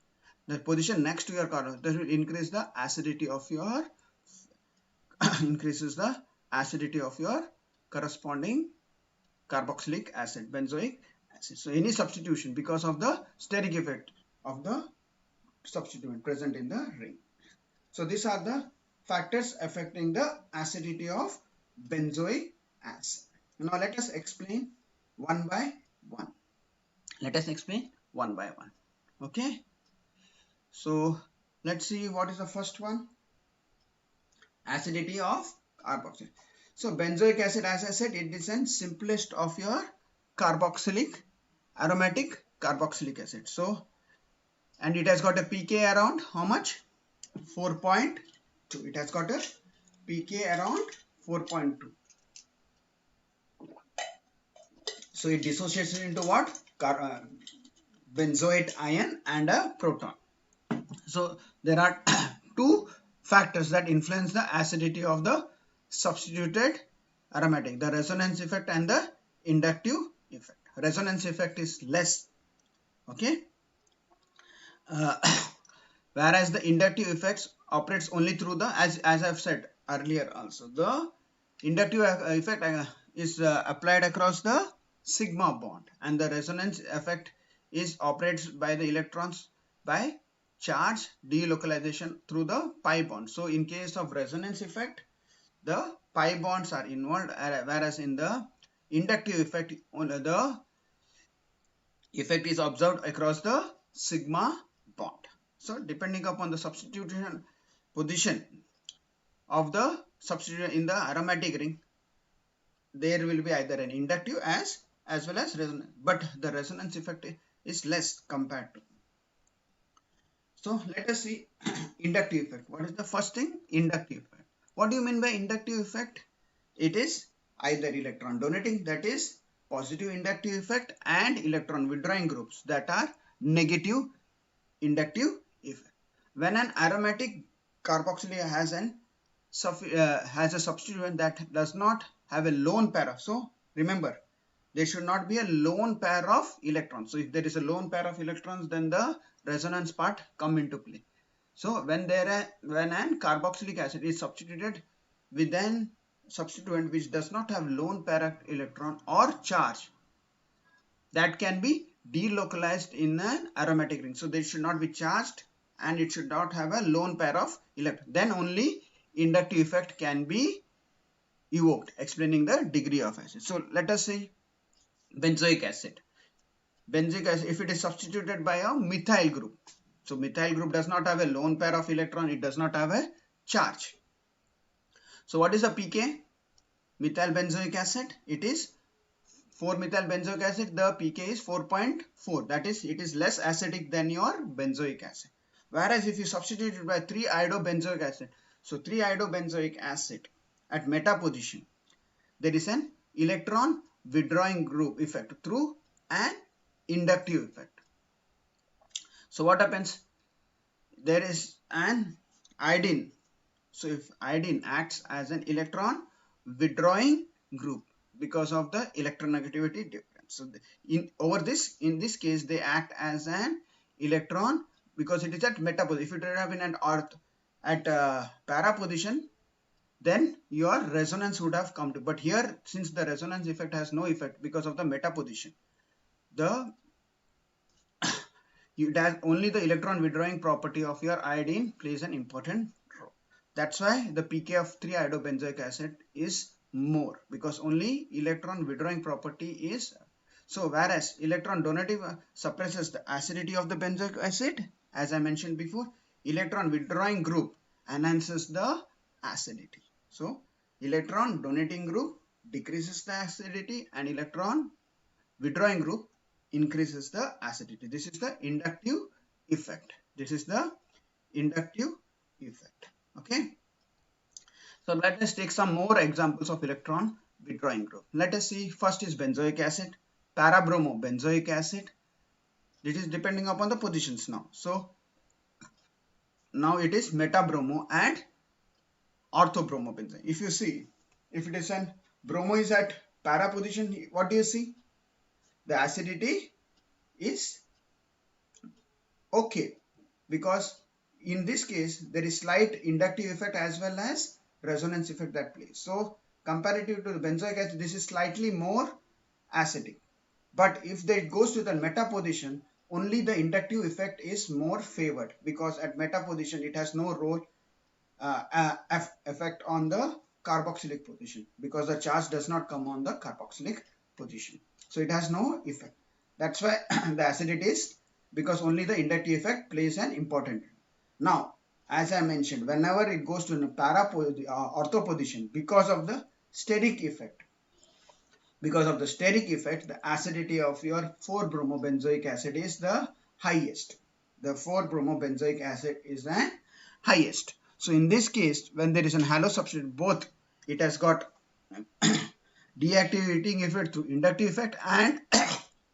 the position next to your carbon. That will increase the acidity of your corresponding carboxylic acid, benzoic acid. So any substitution because of the steric effect of the substituent present in the ring. So these are the factors affecting the acidity of benzoic acid. Now let us explain one by one. Okay. So let's see what is the first one. Acidity of carboxyl. So benzoic acid, as I said, it is the simplest of your aromatic carboxylic acid. So, and it has got a pK around how much? 4.2. It has got a pK around 4.2. So it dissociates into what? Benzoate ion and a proton. So there are two factors that influence the acidity of the substituted aromatic: the resonance effect and the inductive effect. Resonance effect is less, okay, whereas the inductive effects operates only through the, as I've said earlier also, the inductive effect is applied across the sigma bond, and the resonance effect is operates by the electrons by charge delocalization through the pi bond. So in case of resonance effect, the pi bonds are involved, whereas in the inductive effect, the effect is observed across the sigma bond. So depending upon the substitution position of the substituent in the aromatic ring, there will be either an inductive as well as resonance, but the resonance effect is less compared to. So let us see inductive effect. What is the first thing? Inductive effect. What do you mean by inductive effect? It is either electron donating, that is positive inductive effect, and electron withdrawing groups, that are negative inductive effect. When an aromatic carboxyl has a substituent that does not have a lone pair, so remember, there should not be a lone pair of electrons. So if there is a lone pair of electrons, then the resonance part come into play. So when an carboxylic acid is substituted with an substituent which does not have lone pair of electron or charge, that can be delocalized in an aromatic ring. So they should not be charged and it should not have a lone pair of electrons. Then only inductive effect can be evoked, explaining the degree of acid. So let us say benzoic acid. Benzoic acid, if it is substituted by a methyl group, so methyl group does not have a lone pair of electron, it does not have a charge. So what is the pK? Methyl benzoic acid, it is 4-methyl benzoic acid, the pK is 4.4. That is, it is less acidic than your benzoic acid. Whereas if you substitute it by 3-iodobenzoic acid, so 3-iodobenzoic acid at meta position, there is an electron withdrawing group effect through an inductive effect. So what happens? There is an iodine. So if iodine acts as an electron withdrawing group because of the electronegativity difference. So in this case they act as an electron because it is at meta position. If it have been at para position, then your resonance would have come to. But here, since the resonance effect has no effect because of the meta position, the it has only the electron withdrawing property of your iodine plays an important role. That's why the pK of 3-iodobenzoic acid is more, because only electron withdrawing property is. So whereas electron donative suppresses the acidity of the benzoic acid, as I mentioned before, electron withdrawing group enhances the acidity. So electron donating group decreases the acidity and electron withdrawing group increases the acidity. This is the inductive effect. This is the inductive effect. Okay. So let us take some more examples of electron withdrawing group. Let us see. First is benzoic acid, para-bromo-benzoic acid. This is depending upon the positions now. So now it is meta-bromo and ortho-bromo-benzoic. If you see, if it is an bromo is at para position, what do you see? The acidity is okay, because in this case there is slight inductive effect as well as resonance effect that plays. So comparative to the benzoic acid, this is slightly more acidic. But if it goes to the meta position, only the inductive effect is more favored, because at meta position it has no role effect on the carboxylic position, because the charge does not come on the carboxylic position. So it has no effect. That's why the acidity is, because only the inductive effect plays an important role. Now, as I mentioned, whenever it goes to the ortho position, because of the steric effect, the acidity of your 4-bromobenzoic acid is the highest. The 4-bromobenzoic acid is the highest. So in this case, when there is an halo substitute, both it has got deactivating effect through inductive effect, and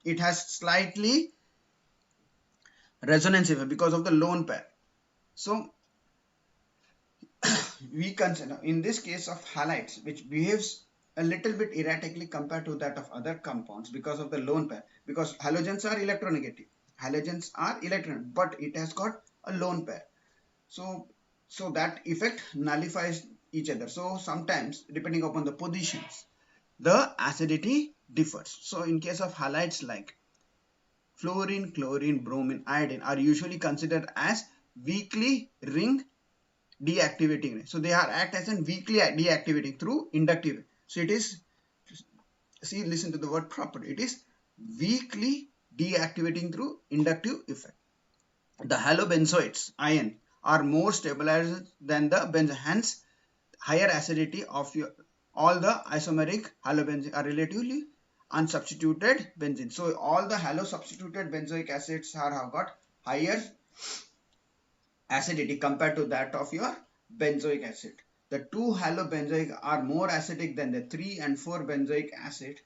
it has slightly resonance effect because of the lone pair. So we consider in this case of halides, which behaves a little bit erratically compared to that of other compounds because of the lone pair, because halogens are electronegative, but it has got a lone pair. So that effect nullifies each other. So sometimes, depending upon the positions, the acidity differs. So in case of halides like fluorine, chlorine, bromine, iodine are usually considered as weakly ring deactivating. So they are act as a weakly deactivating through inductive. So it is, see, listen to the word properly. It is weakly deactivating through inductive effect. The halobenzoids ion are more stabilized than the benzene. Hence, higher acidity of all the isomeric halobenzene are relatively unsubstituted benzene. So all the halo substituted benzoic acids have got higher acidity compared to that of your benzoic acid. The 2 halobenzoic are more acidic than the 3 and 4 benzoic acid,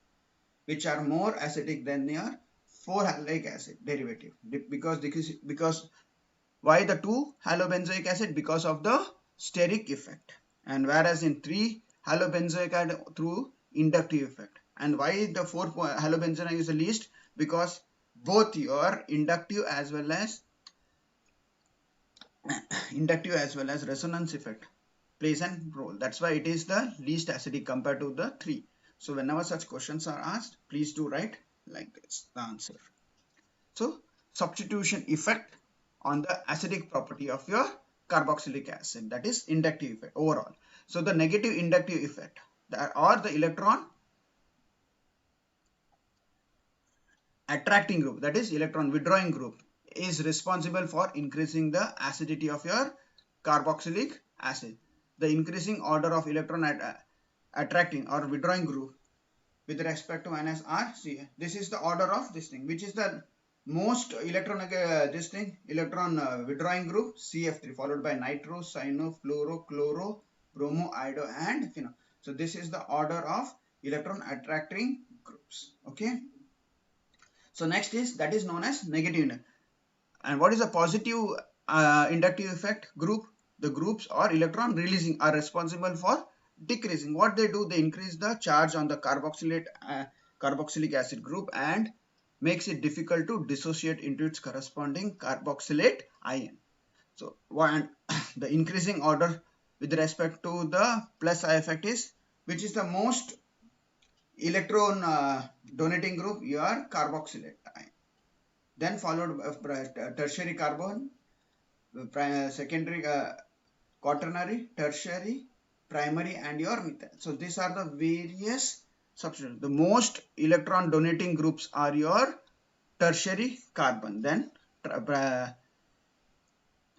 which are more acidic than your 4-halic acid derivative. Because why the 2 halobenzoic acid? Because of the steric effect, and whereas in 3 halobenzoic acid through inductive effect. And why the 4 halobenzoic is the least? Because both your inductive as well as resonance effect plays a role. That's why it is the least acidic compared to the 3. So whenever such questions are asked, please do write like this, the answer. So substitution effect on the acidic property of your carboxylic acid, that is inductive effect overall. So the negative inductive effect, or the electron attracting group, that is electron withdrawing group, is responsible for increasing the acidity of your carboxylic acid. The increasing order of electron attracting or withdrawing group with respect to NSR, this is the order of this thing, which is the most electron withdrawing group, CF3, followed by nitro, cyano, fluoro, chloro, bromo, iodo, and phenol. So this is the order of electron attracting groups. Okay. So next is that is known as negative. And what is a positive inductive effect group? The groups or electron releasing are responsible for decreasing. What they do, they increase the charge on the carboxylic acid group and makes it difficult to dissociate into its corresponding carboxylate ion. So one the increasing order with respect to the plus I effect is, which is the most electron donating group, your carboxylate ion. Then followed by tertiary carbon, secondary, quaternary, tertiary, primary, and your methyl. So these are the various substituents. The most electron donating groups are your tertiary carbon, then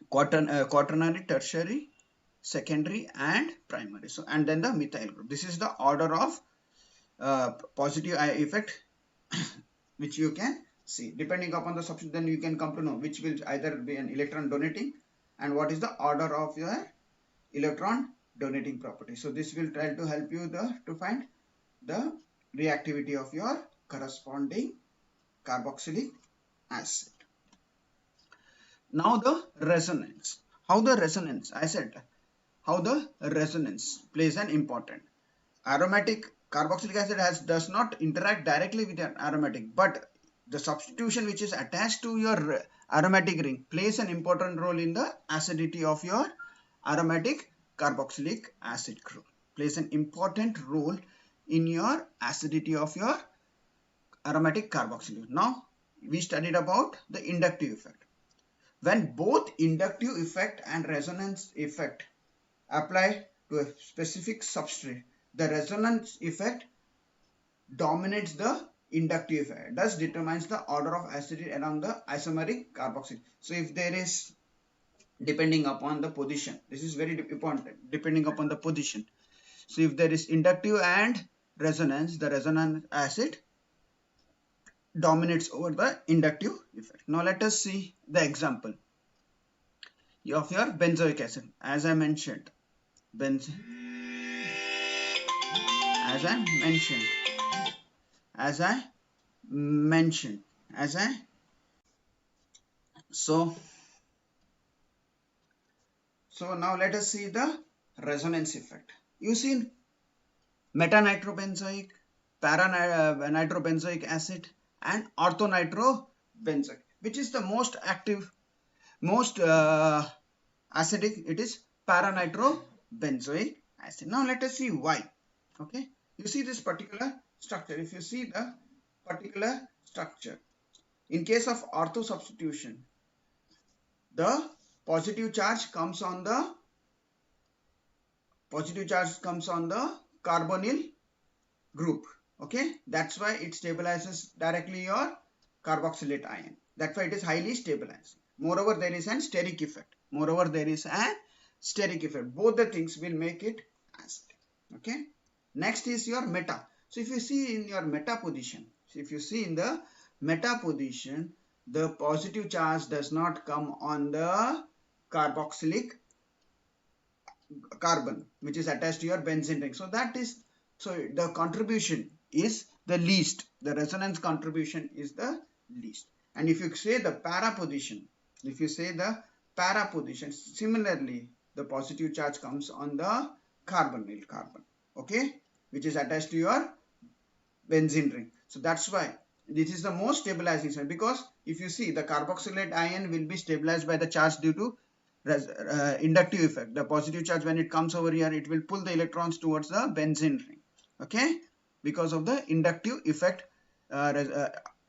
quaternary, tertiary, secondary, and primary. So and then the methyl group. This is the order of positive effect which you can see. Depending upon the substitute, then you can come to know which will either be an electron donating and what is the order of your electron donating property. So this will try to help you to find the reactivity of your corresponding carboxylic acid. Now the resonance. How the resonance, I said, how the resonance plays an important. Aromatic carboxylic acid does not interact directly with an aromatic, but the substitution which is attached to your aromatic ring plays an important role in the acidity of your aromatic carboxylic acid group. Plays an important role in your acidity of your aromatic carboxylic. Now we studied about the inductive effect. When both inductive effect and resonance effect apply to a specific substrate, the resonance effect dominates the inductive effect, thus determines the order of acidity along the isomeric carboxyl. So if there is, depending upon the position, this is very important, depending upon the position. So if there is inductive and resonance, the resonance acid dominates over the inductive effect. Now let us see the example of your benzoic acid. As I mentioned, so now let us see the resonance effect. You see metanitrobenzoic, para-nitrobenzoic acid and orthonitrobenzoic. Which is the most active, most acidic? It is para-nitrobenzoic acid. Now let us see why. Okay, you see this particular structure. If you see the particular structure, in case of ortho substitution, the positive charge comes on the carbonyl group. Okay, that's why it stabilizes directly your carboxylate ion. That's why it is highly stabilized. Moreover, there is an steric effect. Both the things will make it acid. Okay. Next is your meta. So if you see in your meta position, the positive charge does not come on the carboxylic carbon which is attached to your benzene ring. So the contribution is the least. The resonance contribution is the least. And if you say the para position, similarly the positive charge comes on the carbonyl carbon, okay, which is attached to your benzene ring. So that's why this is the most stabilizing side, because if you see the carboxylate ion will be stabilized by the charge due to inductive effect. The positive charge, when it comes over here, it will pull the electrons towards the benzene ring, okay, because of the inductive effect at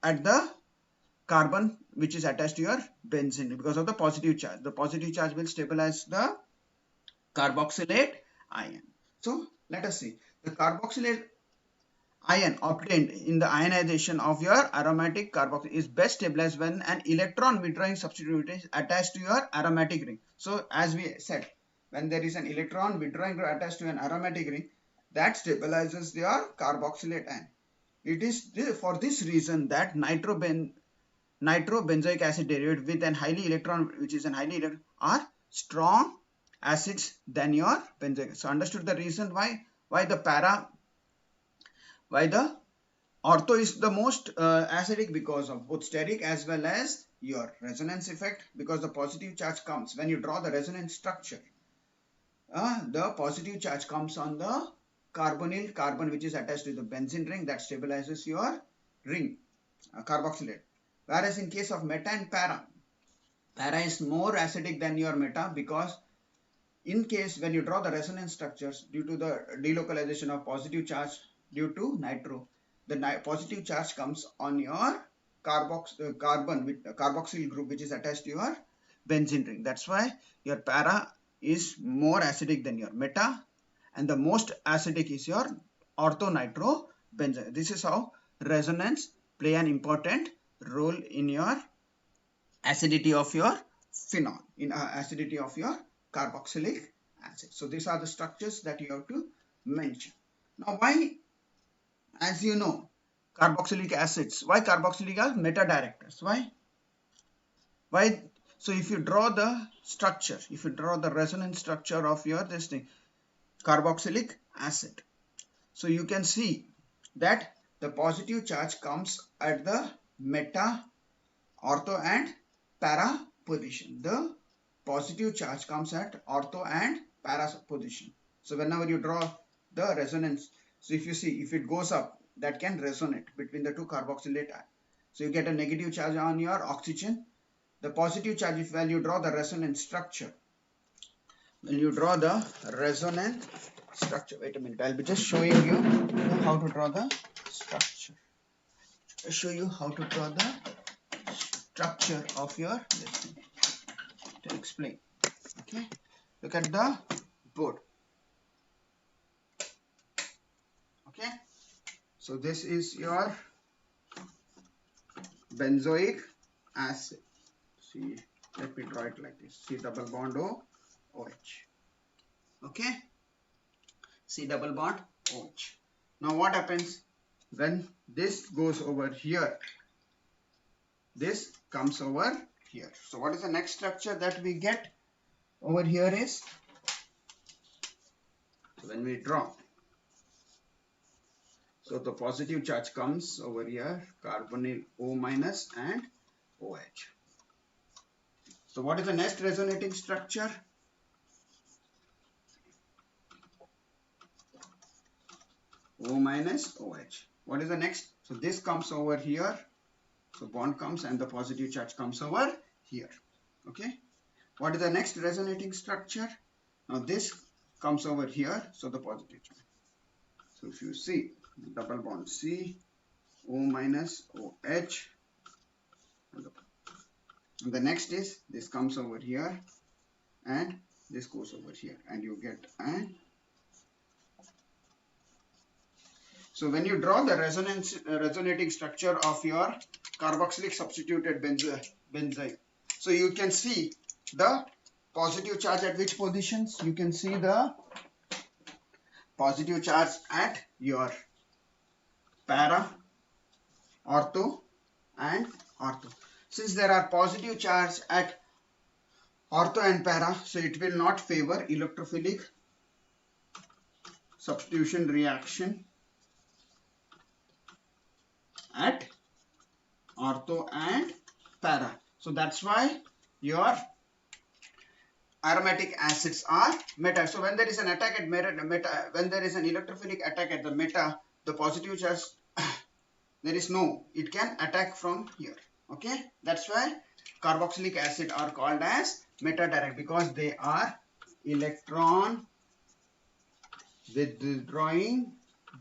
the carbon which is attached to your benzene. Because of the positive charge will stabilize the carboxylate ion. So let us see the carboxylate ion obtained in the ionization of your aromatic carboxyl is best stabilized when an electron withdrawing substitute is attached to your aromatic ring. So as we said, when there is an electron withdrawing attached to an aromatic ring, that stabilizes your carboxylate ion. It is for this reason that nitrobenzoic acid derivative with an are strong acids than your benzoic. So understood the reason why the Ortho is the most acidic because of both steric as well as your resonance effect, because the positive charge comes when you draw the resonance structure. The positive charge comes on the carbonyl carbon which is attached to the benzene ring that stabilizes your ring, carboxylate. Whereas in case of meta and para is more acidic than your meta, because in case when you draw the resonance structures, due to the delocalization of positive charge due to nitro, the positive charge comes on your carbon with carboxyl group which is attached to your benzene ring. That's why your para is more acidic than your meta, and the most acidic is your orthonitro-benzene. This is how resonance play an important role in your acidity of your phenol, in acidity of your carboxylic acid. So these are the structures that you have to mention. Now why, as you know, carboxylic acids, why carboxylic are meta directors? Why? So if you draw the structure, if you draw the resonance structure of your this thing, carboxylic acid, so you can see that the positive charge comes at the meta, ortho and para position. The positive charge comes at ortho and para position. So whenever you draw the resonance, so if you see, if it goes up, that can resonate between the two carboxylate. So you get a negative charge on your oxygen. The positive charge, if when you draw the resonance structure, when you draw the resonance structure, wait a minute, I'll be just showing you how to draw the structure. I'll show you how to draw the structure of your this thing to explain. Okay, look at the board. Okay, so this is your benzoic acid. See, let me draw it like this. C double bond O OH. Okay, C double bond OH. Now what happens when this goes over here? This comes over here. So what is the next structure that we get over here is, so when we draw, so the positive charge comes over here, carbonyl O minus and OH. So what is the next resonating structure? O minus OH. What is the next? So this comes over here. So bond comes and the positive charge comes over here. Okay. What is the next resonating structure? Now this comes over here. So the positive charge. So if you see, double bond C, O minus OH. And the next is, this comes over here and this goes over here and you get an. So when you draw the resonating structure of your carboxylic substituted benzyl, so you can see the positive charge at which positions? You can see the positive charge at your para, ortho and ortho. Since there are positive charge at ortho and para, so it will not favor electrophilic substitution reaction at ortho and para. So that's why your aromatic acids are meta. So when there is an attack at meta, when there is an electrophilic attack at the meta, the positive charge there is no, it can attack from here. Okay, that's why carboxylic acid are called as meta direct, because they are electron withdrawing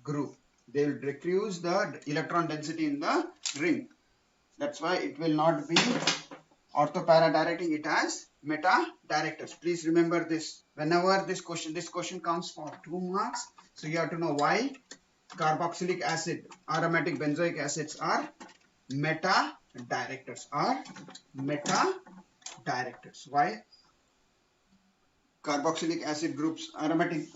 group. They will decrease the electron density in the ring. That's why it will not be ortho-para directing, it as meta directors. Please remember this. Whenever this question comes for 2 marks, so you have to know why carboxylic acid, aromatic benzoic acids are meta directors. Why carboxylic acid groups, aromatic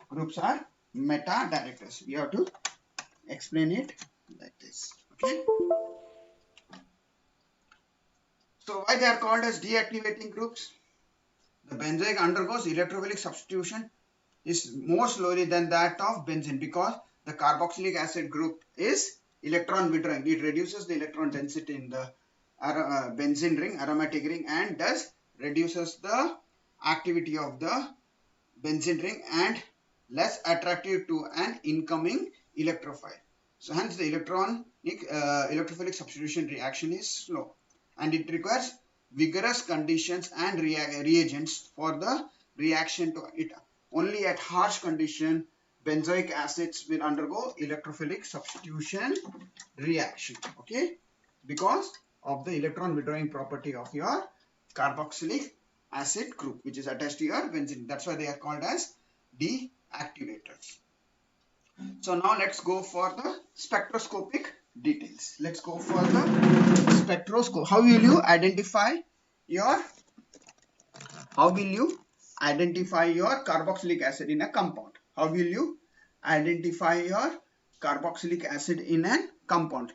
groups are meta directors? You have to explain it like this. Okay. So why they are called as deactivating groups? The benzoic undergoes electrophilic substitution is more slowly than that of benzene, because the carboxylic acid group is electron withdrawing. It reduces the electron density in the benzene ring, aromatic ring, and thus reduces the activity of the benzene ring and less attractive to an incoming electrophile. So hence the electrophilic substitution reaction is slow, and it requires vigorous conditions and reagents for the reaction to it. Only at harsh condition benzoic acids will undergo electrophilic substitution reaction, okay, because of the electron withdrawing property of your carboxylic acid group which is attached to your benzene. That's why they are called as deactivators. So now let's go for the spectroscopic details. Let's go for the spectroscope. How will you identify your carboxylic acid in a compound? How will you identify your carboxylic acid in a compound?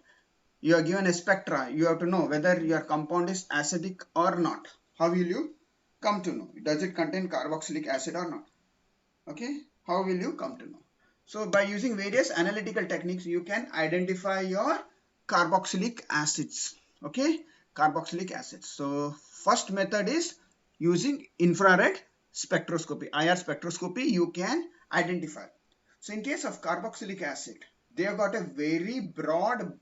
You are given a spectra. You have to know whether your compound is acidic or not. How will you come to know? Does it contain carboxylic acid or not? Okay, how will you come to know? So by using various analytical techniques, you can identify your carboxylic acids. Okay, carboxylic acids. So first method is using infrared spectroscopy, IR spectroscopy. You can identify. So in case of carboxylic acid, they have got a very broad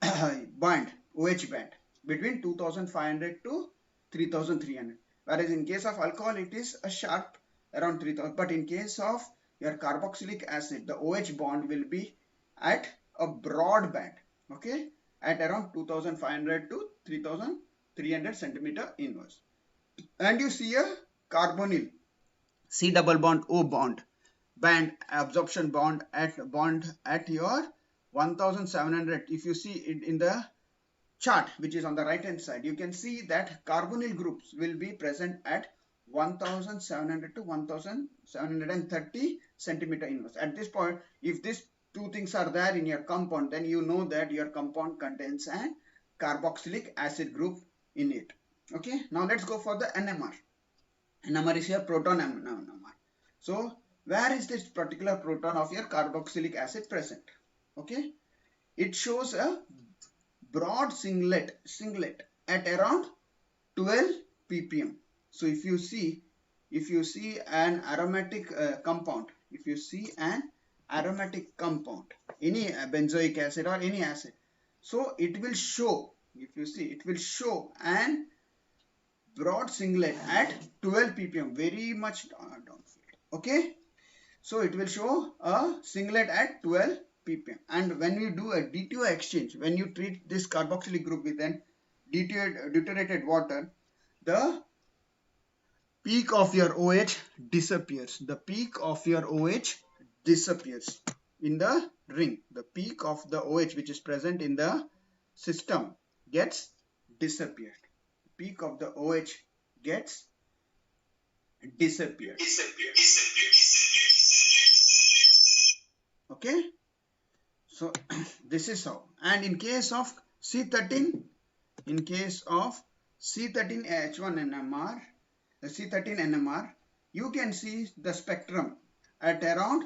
band, OH band, between 2500 to 3300. Whereas in case of alcohol, it is a sharp around 3000. But in case of your carboxylic acid, the OH bond will be at a broad band, okay, at around 2500 to 3300 centimeter inverse. And you see a carbonyl C double bond O bond band, absorption bond at your 1700. If you see it in the chart which is on the right hand side, you can see that carbonyl groups will be present at 1700 to 1730 centimeter inverse. At this point, if these two things are there in your compound, then you know that your compound contains a carboxylic acid group in it. Okay, now let's go for the NMR. NMR is your proton NMR. So where is this particular proton of your carboxylic acid present? Okay, it shows a broad singlet at around 12 ppm. So if you see an aromatic compound, any benzoic acid or any acid, so it will show, if you see, it will show an broad singlet at 12 ppm, very much downfield. Okay, so it will show a singlet at 12 ppm. And when you do a D2O exchange, when you treat this carboxylic group with an deuterated water, the peak of your OH disappears. The peak of your OH disappears in the ring. The peak of the OH which is present in the system gets disappeared. The peak of the OH gets disappeared. Okay, so this is how. And in case of C13, H1 NMR, the C13 NMR, you can see the spectrum at around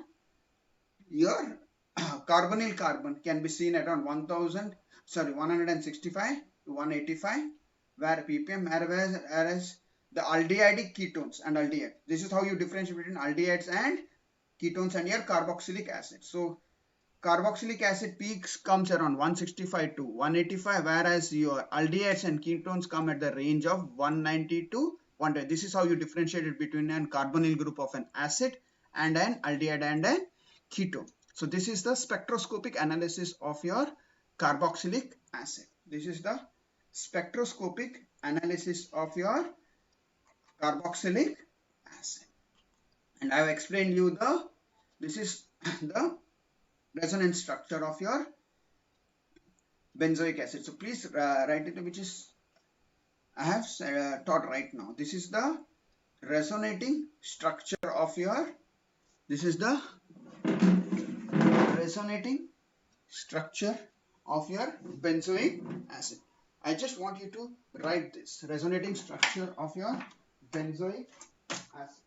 your carbonyl carbon can be seen at around 165 to 185 where ppm, whereas the aldehydic ketones and aldehyde. This is how you differentiate between aldehydes and ketones and your carboxylic acid. So carboxylic acid peaks comes around 165 to 185, whereas your aldehydes and ketones come at the range of 190 to 100. This is how you differentiate it between a carbonyl group of an acid and an aldehyde and a ketone. So this is the spectroscopic analysis of your carboxylic acid. This is the spectroscopic analysis of your carboxylic acid. And I have explained you this is the resonance structure of your benzoic acid. So please write it, which is I have taught right now. This is the resonating structure of your, benzoic acid. I just want you to write this resonating structure of your benzoic acid.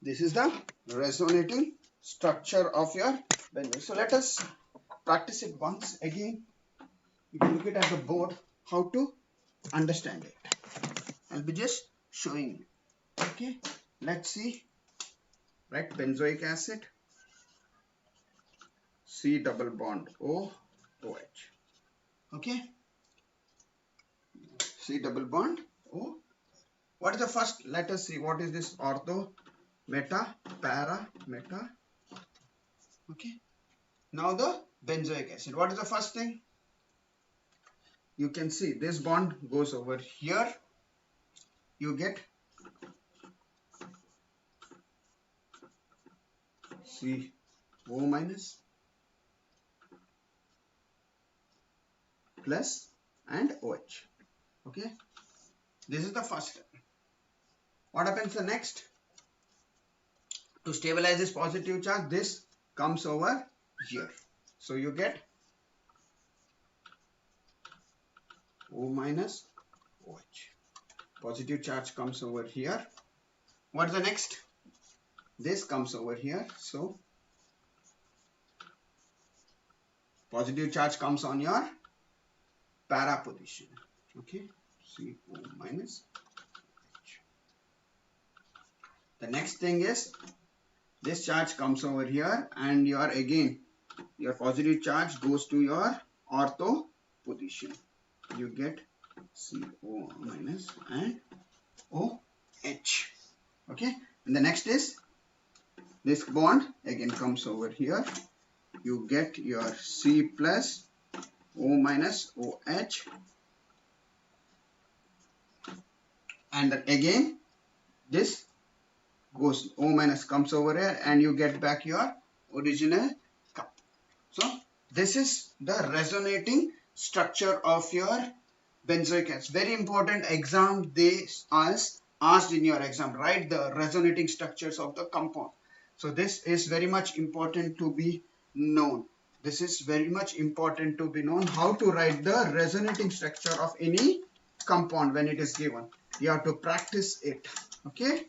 This is the resonating structure of your benzoic. So let us practice it once again. You can look it at the board how to understand it. I'll be just showing you. Okay, let's see. Right, benzoic acid, C double bond O, OH. Okay, C double bond O. What is the first? Let us see. What is this? Ortho, meta, para, meta. Okay. Now the benzoic acid. What is the first thing? You can see this bond goes over here. You get CO minus plus and OH. Okay. This is the first step. What happens the next? To stabilize this positive charge, this comes over here. So you get O minus OH. Positive charge comes over here. What's the next? This comes over here. So positive charge comes on your para position. Okay. CO minus OH. The next thing is this charge comes over here and your positive charge goes to your ortho position. You get CO minus and OH. Okay, and the next is this bond again comes over here. You get your C plus O minus OH, and then again this goes O minus comes over here and you get back your original cup. So this is the resonating structure of your benzoic acid. Very important exam, they asked in your exam, write the resonating structures of the compound. So this is very much important to be known. This is very much important to be known how to write the resonating structure of any compound when it is given. You have to practice it. Okay.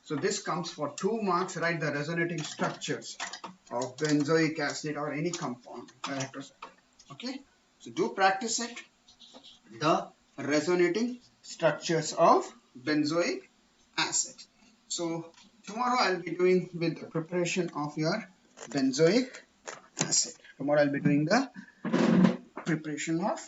So this comes for 2 marks. Write the resonating structures of benzoic acid or any compound. Okay. So do practice it. The resonating structures of benzoic acid. So tomorrow I'll be doing with the preparation of your benzoic acid. Tomorrow I'll be doing the preparation of